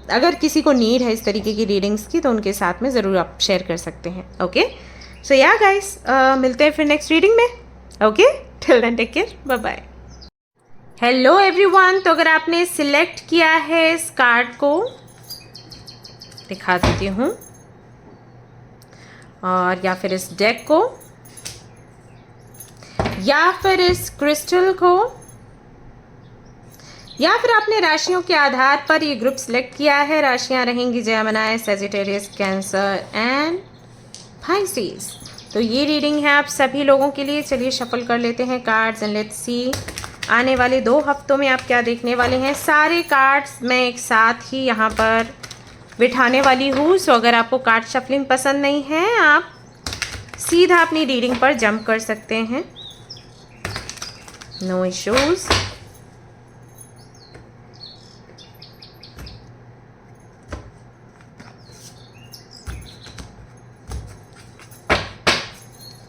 अगर किसी को नीड है इस तरीके की रीडिंग्स की तो उनके साथ में ज़रूर आप शेयर कर सकते हैं। ओके, सो या गाइज मिलते हैं फिर नेक्स्ट रीडिंग में। Okay, till then take care, bye bye. Hello everyone, तो अगर आपने सिलेक्ट किया है इस कार्ड को, दिखा देती हूँ, और या फिर इस डेक को या फिर इस क्रिस्टल को, या फिर आपने राशियों के आधार पर ये ग्रुप सिलेक्ट किया है। राशियां रहेंगी Gemini, Sagittarius, cancer and Pisces. तो ये रीडिंग है आप सभी लोगों के लिए। चलिए शफल कर लेते हैं कार्ड्स एंड लेट्स सी आने वाले 2 हफ्तों में आप क्या देखने वाले हैं। सारे कार्ड्स मैं एक साथ ही यहाँ पर बिठाने वाली हूँ। सो अगर आपको कार्ड शफलिंग पसंद नहीं है, आप सीधा अपनी रीडिंग पर जंप कर सकते हैं, no issues.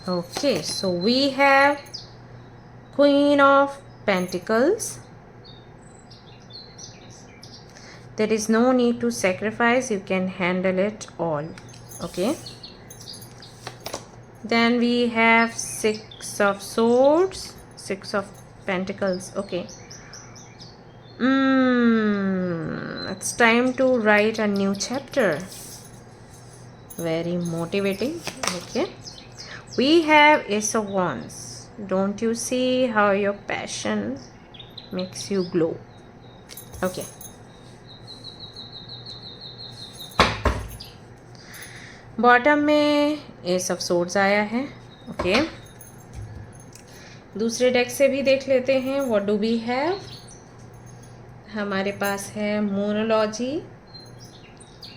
Okay, so we have queen of pentacles. There is no need to sacrifice, you can handle it all. Okay, then we have 6 of swords, 6 of pentacles. Okay, it's time to write a new chapter. Very motivating. Okay, We have Ace of Wands. Don't you see how your passion makes you glow? Okay. Bottom में S of swords आया है. Okay. दूसरे deck से भी देख लेते हैं. What do we have? हमारे पास है मोनोलॉजी.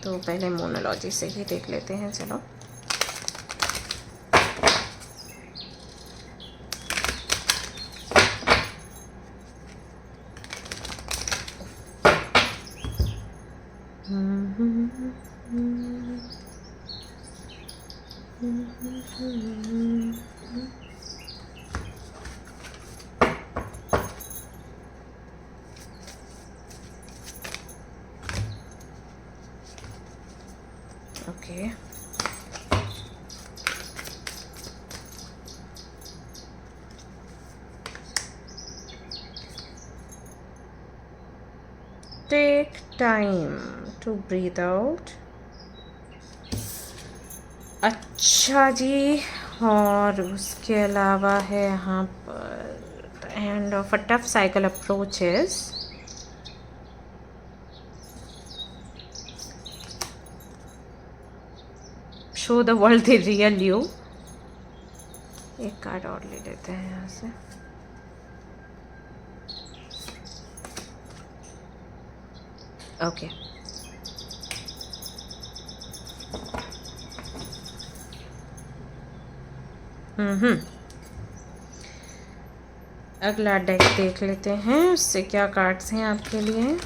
तो पहले मोनोलॉजी से ही देख लेते हैं. चलो. Okay. Take time to breathe out. अच्छा जी. और उसके अलावा है यहाँ पर and of a tough cycle approaches. Show the world the real you. एक कार्ड और ले लेते हैं यहाँ से. ओके. अगला डेक देख लेते हैं. उससे क्या कार्ड्स हैं आपके लिए.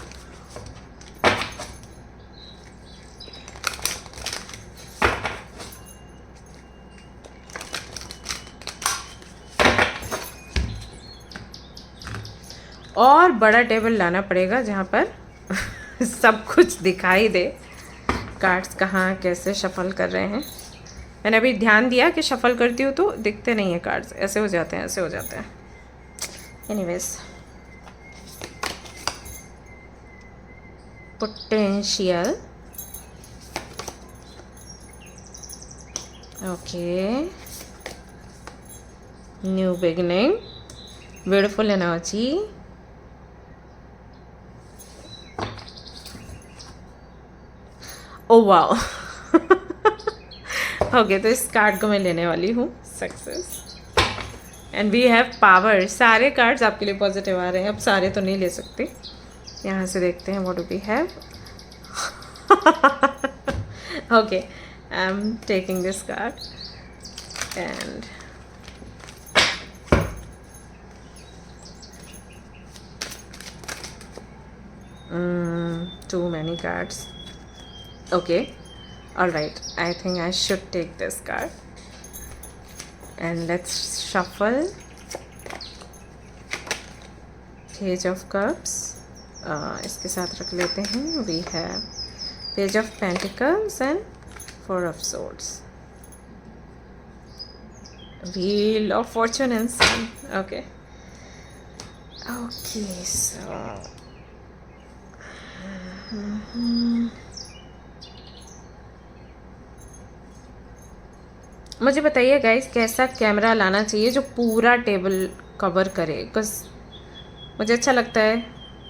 और बड़ा टेबल लाना पड़ेगा जहाँ पर सब कुछ दिखाई दे. कार्ड्स कहाँ कैसे शफल कर रहे हैं. मैंने अभी ध्यान दिया कि शफल करती हूँ तो दिखते नहीं है कार्ड्स. ऐसे हो जाते हैं, ऐसे हो जाते हैं. Anyways. Potential. Okay. New beginning. Beautiful energy. Oh wow. Okay. तो इस कार्ड को मैं लेने वाली हूँ. Success. And we have power. सारे कार्ड्स आपके लिए पॉजिटिव आ रहे हैं. अब सारे तो नहीं ले सकते. यहाँ से देखते हैं what do we have. Okay. I am taking this card and too many cards. Okay. All right. I think I should take this card. And let's shuffle. Page of Cups. इसके साथ रख लेते हैं. We have Page of Pentacles and Four of Swords. Wheel of Fortune and Sun. Okay. Okay. So. मुझे बताइए guys कैसा camera लाना चाहिए जो पूरा टेबल कवर करे. बिकॉज मुझे अच्छा लगता है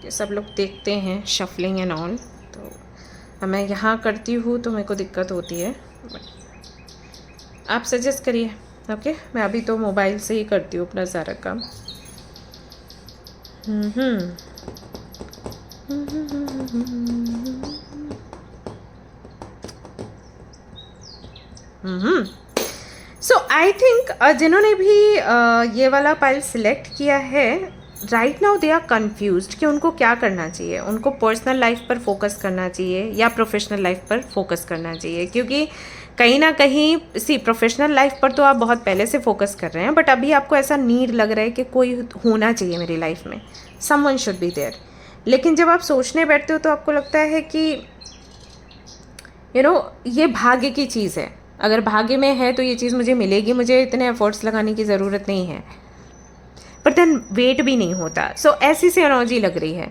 कि सब लोग देखते हैं शफलिंग एंड ऑल. तो मैं यहाँ करती हूँ तो मेरे को दिक्कत होती है. आप सजेस्ट करिए. ओके. मैं अभी तो मोबाइल से ही करती हूँ अपना सारा काम. सो आई थिंक जिन्होंने भी ये वाला पाइल सिलेक्ट किया है right now they are confused कि उनको क्या करना चाहिए. उनको पर्सनल लाइफ पर फोकस करना चाहिए या प्रोफेशनल लाइफ पर फोकस करना चाहिए. क्योंकि कहीं ना कहीं प्रोफेशनल लाइफ पर तो आप बहुत पहले से फोकस कर रहे हैं. बट अभी आपको ऐसा नीड लग रहा है कि कोई होना चाहिए मेरी लाइफ में. Someone should be there. लेकिन जब आप सोचने बैठते हो तो आपको लगता है कि ये भाग्य की चीज़ है. अगर भाग्य में है तो ये चीज़ मुझे मिलेगी. मुझे इतने एफर्ट्स लगाने की ज़रूरत नहीं है. बट देन वेट भी नहीं होता. सो ऐसी सी एनर्जी लग रही है.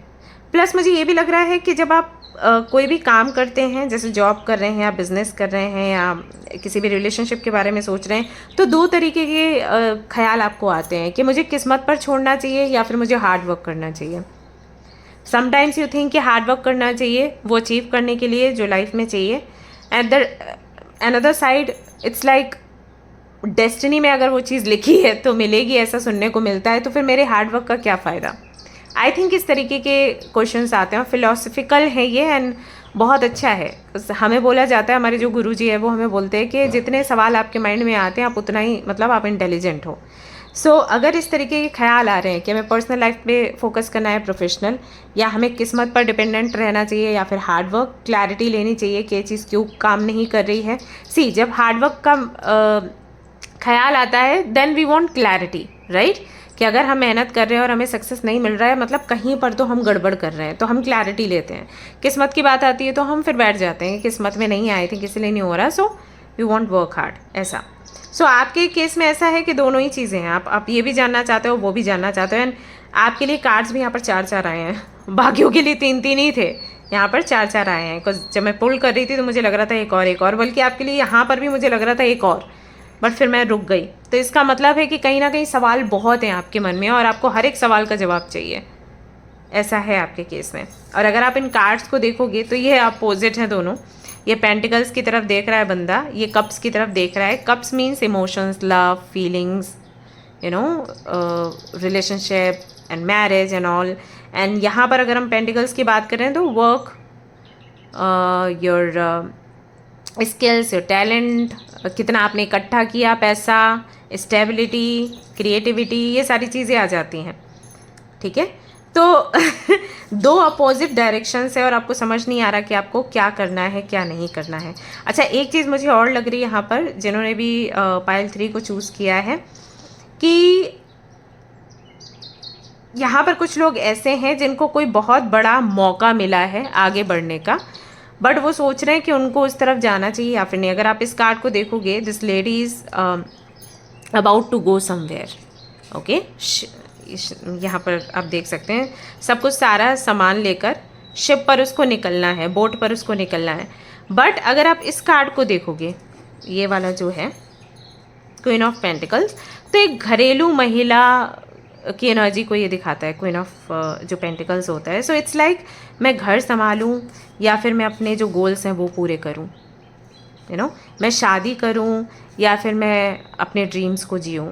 प्लस मुझे ये भी लग रहा है कि जब आप कोई भी काम करते हैं, जैसे जॉब कर रहे हैं या बिजनेस कर रहे हैं या किसी भी रिलेशनशिप के बारे में सोच रहे हैं, तो दो तरीके के ख्याल आपको आते हैं कि मुझे किस्मत पर छोड़ना चाहिए या फिर मुझे हार्ड वर्क करना चाहिए। समटाइम्स यू थिंक कि हार्ड वर्क करना चाहिए वो अचीव करने के लिए जो लाइफ में चाहिए। At the another side it's like destiny में अगर वो चीज़ लिखी है तो मिलेगी, ऐसा सुनने को मिलता है, तो फिर मेरे हार्ड वर्क का क्या फ़ायदा। आई थिंक इस तरीके के क्वेश्चंस आते हैं, फिलोसफिकल है ये एंड बहुत अच्छा है। हमें बोला जाता है, हमारे जो गुरुजी है वो हमें बोलते हैं कि जितने सवाल आपके माइंड में आते हैं आप उतना ही मतलब आप इंटेलिजेंट हो। सो अगर इस तरीके के ख्याल आ रहे हैं कि हमें पर्सनल लाइफ पे फोकस करना है, प्रोफेशनल, या हमें किस्मत पर डिपेंडेंट रहना चाहिए या फिर हार्ड वर्क, क्लैरिटी लेनी चाहिए कि ये चीज़ क्यों काम नहीं कर रही है। सी जब हार्ड वर्क का ख्याल आता है then we want clarity, right, कि अगर हम मेहनत कर रहे हैं और हमें सक्सेस नहीं मिल रहा है मतलब कहीं पर तो हम गड़बड़ कर रहे हैं, तो हम क्लैरिटी लेते हैं। किस्मत की बात आती है तो हम फिर बैठ जाते हैं कि किस्मत में नहीं आए थे, इसलिए नहीं हो रहा, so we want work hard, ऐसा। सो आपके केस में ऐसा है कि दोनों ही चीज़ें हैं, आप ये भी जानना चाहते हो वो भी जानना चाहते हो। एंड आपके लिए कार्ड्स भी यहाँ पर 4-4 आए हैं, बाकियों के लिए 3-3 ही थे, यहाँ पर 4-4 आए हैं। बिकॉज जब मैं पुल कर रही थी तो मुझे लग रहा था एक और, बल्कि आपके लिए यहाँ पर भी मुझे लग रहा था एक और, बट फिर मैं रुक गई। तो इसका मतलब है कि कहीं ना कहीं सवाल बहुत हैं आपके मन में और आपको हर एक सवाल का जवाब चाहिए, ऐसा है आपके केस में। और अगर आप इन कार्ड्स को देखोगे तो ये अपोजिट हैं दोनों। ये पेंटिकल्स की तरफ देख रहा है बंदा, ये कप्स की तरफ देख रहा है। Cups means emotions, love, feelings, you know, relationship and marriage and all. And यहाँ पर अगर हम पेंटिकल्स की बात करें तो work, your skills, your talent, कितना आपने इकट्ठा किया, पैसा, स्टेबिलिटी, क्रिएटिविटी, ये सारी चीज़ें आ जाती हैं, ठीक है। तो दो अपोजिट डायरेक्शंस है और आपको समझ नहीं आ रहा कि आपको क्या करना है क्या नहीं करना है। अच्छा, एक चीज़ मुझे और लग रही है यहाँ पर, जिन्होंने भी पाइल 3 को चूज़ किया है, कि यहाँ पर कुछ लोग ऐसे हैं जिनको कोई बहुत बड़ा मौका मिला है आगे बढ़ने का, बट वो सोच रहे हैं कि उनको उस तरफ जाना चाहिए या फिर नहीं। अगर आप इस कार्ड को देखोगे, this lady is about to go somewhere, okay. यहाँ पर आप देख सकते हैं सब कुछ, सारा सामान लेकर शिप पर उसको निकलना है, बोट पर उसको निकलना है। बट अगर आप इस कार्ड को देखोगे, ये वाला जो है क्वीन ऑफ पेंटिकल्स, तो एक घरेलू महिला की एनर्जी को ये दिखाता है, क्वीन ऑफ जो पेंटिकल्स होता है। सो इट्स लाइक मैं घर संभालूं या फिर मैं अपने जो गोल्स हैं वो पूरे करूं, यू नो, मैं शादी करूं या फिर मैं अपने ड्रीम्स को जीऊं।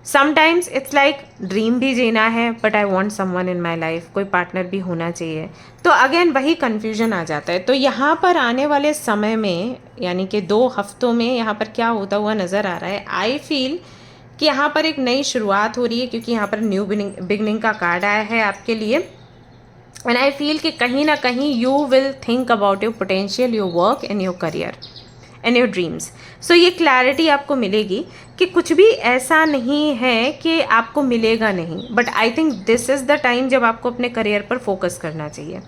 समटाइम्स इट्स लाइक ड्रीम भी जीना है but I want someone in my life, कोई पार्टनर भी होना चाहिए। तो अगेन वही कन्फ्यूजन आ जाता है। तो यहाँ पर आने वाले समय में, यानी कि 2 हफ्तों में, यहाँ पर क्या होता हुआ नज़र आ रहा है, आई फील कि यहाँ पर एक नई शुरुआत हो रही है, क्योंकि यहाँ पर न्यू बिगनिंग का कार्ड आया है आपके लिए। एंड आई फील कि कहीं ना कहीं you will think about your potential, your work and your career and your dreams. So ये क्लैरिटी आपको मिलेगी कि कुछ भी ऐसा नहीं है कि आपको मिलेगा नहीं, but I think this is the time जब आपको अपने करियर पर फोकस करना चाहिए।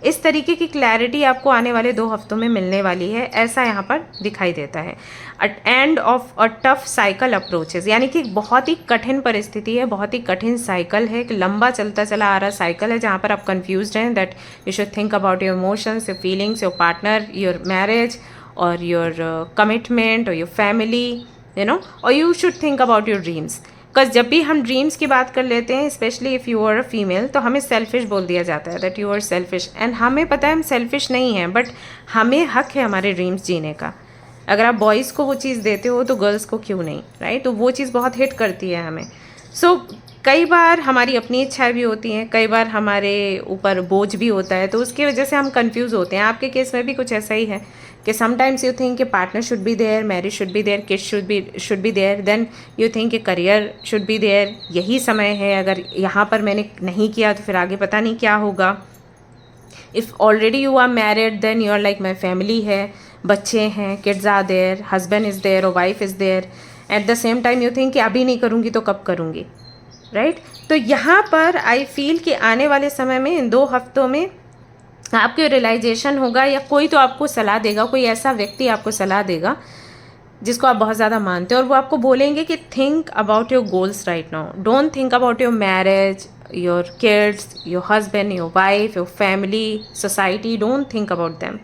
इस तरीके की क्लैरिटी आपको आने वाले 2 हफ्तों में मिलने वाली है, ऐसा यहाँ पर दिखाई देता है। At end of a tough cycle approaches, यानी कि एक बहुत ही कठिन परिस्थिति है, बहुत ही कठिन साइकिल है, एक लंबा चलता चला आ रहा साइकिल है जहाँ पर आप कन्फ्यूज्ड हैं, that you should think about your emotions, your feelings, your partner, your marriage और योर कमिटमेंट और योर फैमिली, यू नो, और you should think about your dreams. Because जब भी हम ड्रीम्स की बात कर लेते हैं, specially if you are a female, तो हमें सेल्फिश बोल दिया जाता है, that you are selfish. And हमें पता है हम सेल्फिश नहीं हैं, बट हमें हक है हमारे ड्रीम्स जीने का। अगर आप बॉयज़ को वो चीज़ देते हो तो गर्ल्स को क्यों नहीं, राइट? तो वो चीज़ बहुत हिट करती है हमें। सो कई बार हमारी अपनी इच्छाएं भी होती हैं, कई बार हमारे ऊपर बोझ भी होता है, तो उसकी वजह से हम कंफ्यूज होते हैं। आपके केस में भी कुछ ऐसा ही है कि समटाइम्स यू थिंक कि partner should be there, marriage should be there, kids should be there, then you think कि करियर शुड बी देयर, यही समय है, अगर यहाँ पर मैंने नहीं किया तो फिर आगे पता नहीं क्या होगा। If already you are married then you are like my family है, बच्चे हैं, kids are there, husband is there और wife is there. At the same time you think कि अभी नहीं करूँगी तो कब करूँगी, राइट? तो यहाँ पर आई फील कि आने वाले समय में, इन 2 हफ्तों में, आपको रियलाइजेशन होगा, या कोई तो आपको सलाह देगा, कोई ऐसा व्यक्ति आपको सलाह देगा जिसको आप बहुत ज़्यादा मानते हो, और वो आपको बोलेंगे कि think about your goals right now, don't think about your marriage, your kids, your husband, your wife, your family, society, don't think about them.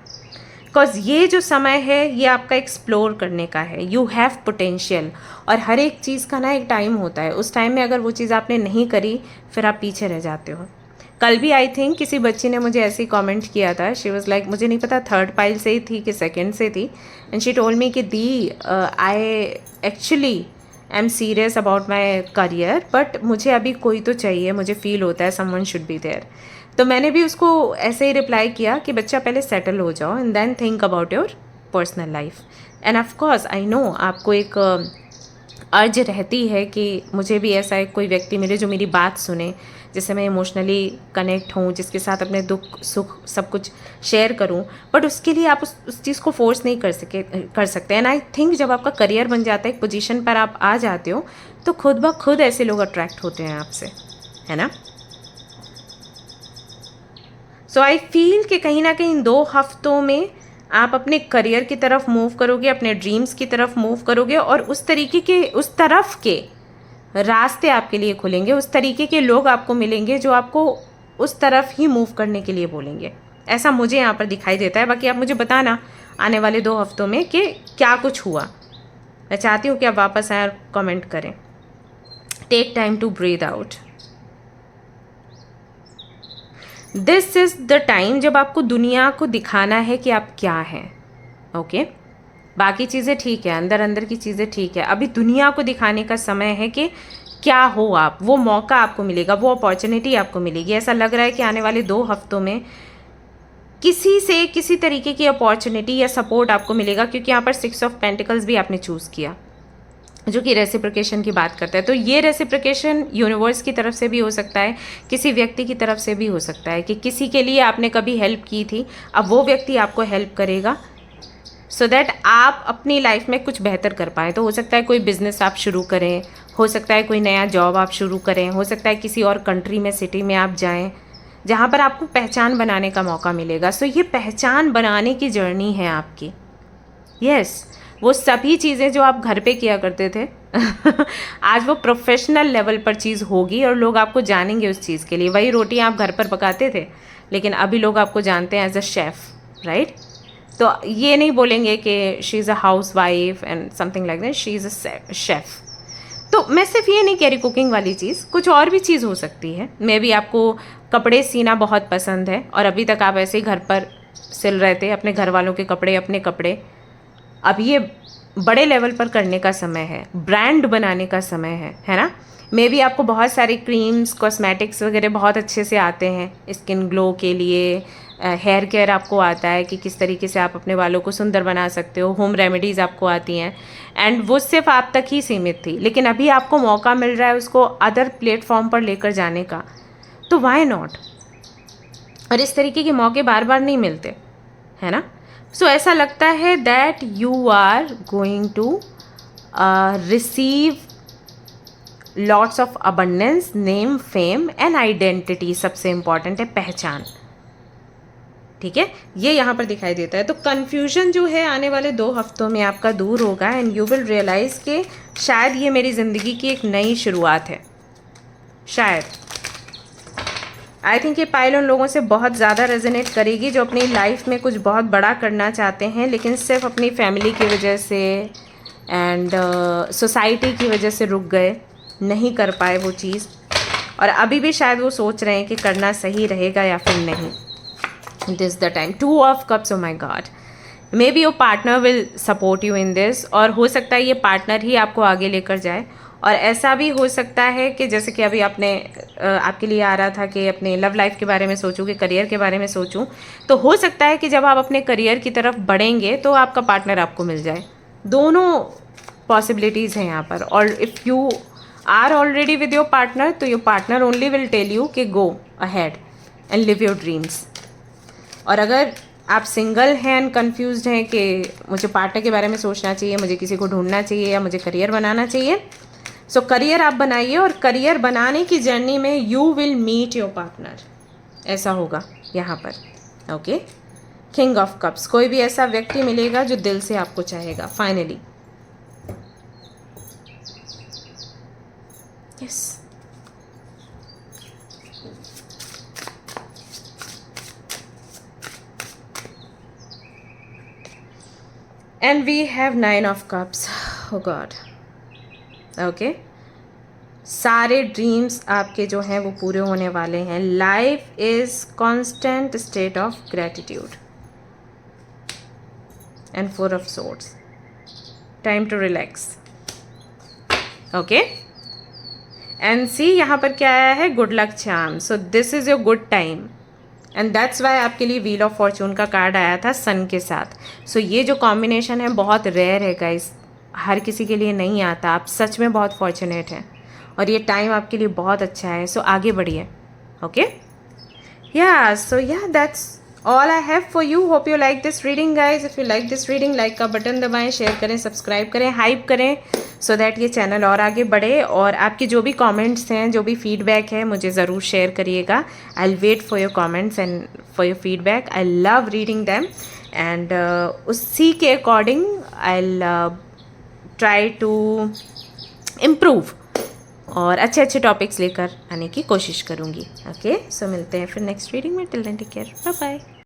Because ये जो समय है ये आपका एक्सप्लोर करने का है. You have potential. और हर एक चीज़ का ना एक टाइम होता है. उस टाइम में अगर वो चीज़ आपने नहीं करी फिर आप पीछे रह जाते हो. कल भी आई थिंक किसी बच्ची ने मुझे ऐसे ही कमेंट किया था. शी वाज लाइक, मुझे नहीं पता थर्ड पाइल से ही थी कि सेकंड से थी, एंड शी टोल्ड मी कि दी I actually I am serious about my career, but मुझे अभी कोई तो चाहिए, मुझे फील होता है समवन शुड बी देयर. तो मैंने भी उसको ऐसे ही रिप्लाई किया कि बच्चा पहले सेटल हो जाओ and then think about your personal life. And of course I know आपको एक अर्ज रहती है कि मुझे भी ऐसा एक कोई व्यक्ति मिले जो मेरी बात सुने, जिससे मैं इमोशनली कनेक्ट हूँ, जिसके साथ अपने दुख सुख सब कुछ शेयर करूँ. बट उसके लिए आप उस चीज़ को फोर्स नहीं कर सकते. एंड आई थिंक जब आपका करियर बन जाता है, एक पोजीशन पर आप आ जाते हो, तो खुद ब खुद ऐसे लोग अट्रैक्ट होते हैं आपसे, है ना. सो आई फील कि कहीं ना कहीं 2 हफ्तों में आप अपने करियर की तरफ मूव करोगे, अपने ड्रीम्स की तरफ मूव करोगे, और उस तरफ के रास्ते आपके लिए खुलेंगे, उस तरीके के लोग आपको मिलेंगे जो आपको उस तरफ ही मूव करने के लिए बोलेंगे. ऐसा मुझे यहाँ पर दिखाई देता है. बाकी आप मुझे बताना आने वाले 2 हफ्तों में कि क्या कुछ हुआ. मैं चाहती हूँ कि आप वापस आए और कमेंट करें. Take time to breathe out. This is the time जब आपको दुनिया को दिखाना है कि आप क्या हैं. ओके, बाकी चीज़ें ठीक है, अंदर अंदर की चीज़ें ठीक है. अभी दुनिया को दिखाने का समय है कि क्या हो आप. वो मौका आपको मिलेगा, वो अपॉर्चुनिटी आपको मिलेगी. ऐसा लग रहा है कि आने वाले 2 हफ्तों में किसी से किसी तरीके की अपॉर्चुनिटी या सपोर्ट आपको मिलेगा, क्योंकि यहाँ पर 6 ऑफ पेंटिकल्स भी आपने चूज़ किया, जो कि रेसिप्रोकेशन की बात करता है. तो ये रेसिप्रोकेशन यूनिवर्स की तरफ से भी हो सकता है, किसी व्यक्ति की तरफ से भी हो सकता है कि किसी के लिए आपने कभी हेल्प की थी, अब वो व्यक्ति आपको हेल्प करेगा सो दैट आप अपनी लाइफ में कुछ बेहतर कर पाएँ. तो हो सकता है कोई बिज़नेस आप शुरू करें, हो सकता है कोई नया जॉब आप शुरू करें, हो सकता है किसी और कंट्री में, सिटी में आप जाएँ जहाँ पर आपको पहचान बनाने का मौका मिलेगा. सो ये पहचान बनाने की जर्नी है आपकी. यस, वो सभी चीज़ें जो आप घर पे किया करते थे आज वो प्रोफेशनल लेवल पर चीज़ होगी और लोग आपको जानेंगे उस चीज़ के लिए. वही रोटियां आप घर पर पकाते थे, लेकिन अभी लोग आपको जानते हैं एज अ शेफ़, राइट. तो ये नहीं बोलेंगे कि she is a house wife and something like that, she is a chef. तो मैं सिर्फ ये नहीं कह रही कुकिंग वाली चीज़, कुछ और भी चीज़ हो सकती है. मे बी आपको कपड़े सीना बहुत पसंद है और अभी तक आप ऐसे ही घर पर सिल रहे थे अपने घर वालों के कपड़े, अपने कपड़े. अब ये बड़े लेवल पर करने का समय है, ब्रांड बनाने का समय है ना. मे बी आपको बहुत सारे क्रीम्स, कॉस्मेटिक्स वगैरह बहुत अच्छे से आते हैं स्किन ग्लो के लिए. हेयर केयर आपको आता है कि किस तरीके से आप अपने बालों को सुंदर बना सकते हो. होम रेमेडीज़ आपको आती हैं, एंड वो सिर्फ आप तक ही सीमित थी, लेकिन अभी आपको मौका मिल रहा है उसको अदर प्लेटफॉर्म पर लेकर जाने का. तो वाई नॉट. और इस तरीके के मौके बार बार नहीं मिलते, है ना. सो ऐसा लगता है that you are going to receive lots of abundance, name, fame and identity. सबसे इम्पॉर्टेंट है पहचान. ठीक है, ये यहाँ पर दिखाई देता है. तो कन्फ्यूजन जो है आने वाले 2 हफ्तों में आपका दूर होगा एंड यू विल रियलाइज़ कि शायद ये मेरी ज़िंदगी की एक नई शुरुआत है. शायद आई थिंक ये पाइल उन लोगों से बहुत ज़्यादा रेजोनेट करेगी जो अपनी लाइफ में कुछ बहुत बड़ा करना चाहते हैं, लेकिन सिर्फ अपनी फैमिली की वजह से एंड सोसाइटी की वजह से रुक गए, नहीं कर पाए वो चीज़, और अभी भी शायद वो सोच रहे हैं कि करना सही रहेगा या फिर नहीं. This the time. 2 of cups, oh my God. Maybe your partner will support you in this, और हो सकता है ये पार्टनर ही आपको आगे लेकर जाए. और ऐसा भी हो सकता है कि जैसे कि अभी आपके लिए आ रहा था कि अपने लव लाइफ के बारे में सोचूं, कि करियर के बारे में सोचूं, तो हो सकता है कि जब आप अपने करियर की तरफ बढ़ेंगे तो आपका पार्टनर आपको मिल जाए. दोनों पॉसिबिलिटीज़ हैं यहाँ पर. और if you are already with your partner, तो your partner only will tell you कि go ahead and live your dreams. और अगर आप सिंगल हैं एंड कन्फ्यूज्ड हैं कि मुझे पार्टनर के बारे में सोचना चाहिए, मुझे किसी को ढूंढना चाहिए, या मुझे करियर बनाना चाहिए, सो करियर आप बनाइए. और करियर बनाने की जर्नी में you will meet your partner. ऐसा होगा यहाँ पर. Okay, king of cups. कोई भी ऐसा व्यक्ति मिलेगा जो दिल से आपको चाहेगा finally. Yes, and we have 9 of cups. Oh god. Okay, सारे ड्रीम्स आपके जो हैं वो पूरे होने वाले हैं. Life is constant state of gratitude. And 4 of swords. Time to relax. Okay, and see यहाँ पर क्या आया है, good luck charm. So this is your good time and that's why आपके लिए व्हील ऑफ फॉर्चून का कार्ड आया था सन के साथ. सो ये जो कॉम्बिनेशन है बहुत रेयर है गाइस, हर किसी के लिए नहीं आता. आप सच में बहुत फॉर्चुनेट हैं और ये टाइम आपके लिए बहुत अच्छा है. सो आगे बढ़िए. ओके, या सो या that's all I have for you. Hope you like this reading guys. If you like this reading, like का बटन दबाएं, शेयर करें, सब्सक्राइब करें, हाइप करें, सो दैट ये चैनल और आगे बढ़े. और आपके जो भी कमेंट्स हैं, जो भी फीडबैक है, मुझे ज़रूर शेयर करिएगा. I will wait for your comments and for your feedback. I love reading them and उसी के according I will try to improve और अच्छे अच्छे टॉपिक्स लेकर आने की कोशिश करूँगी. ओके, सो मिलते हैं फिर नेक्स्ट रीडिंग में. Till then take care, bye bye.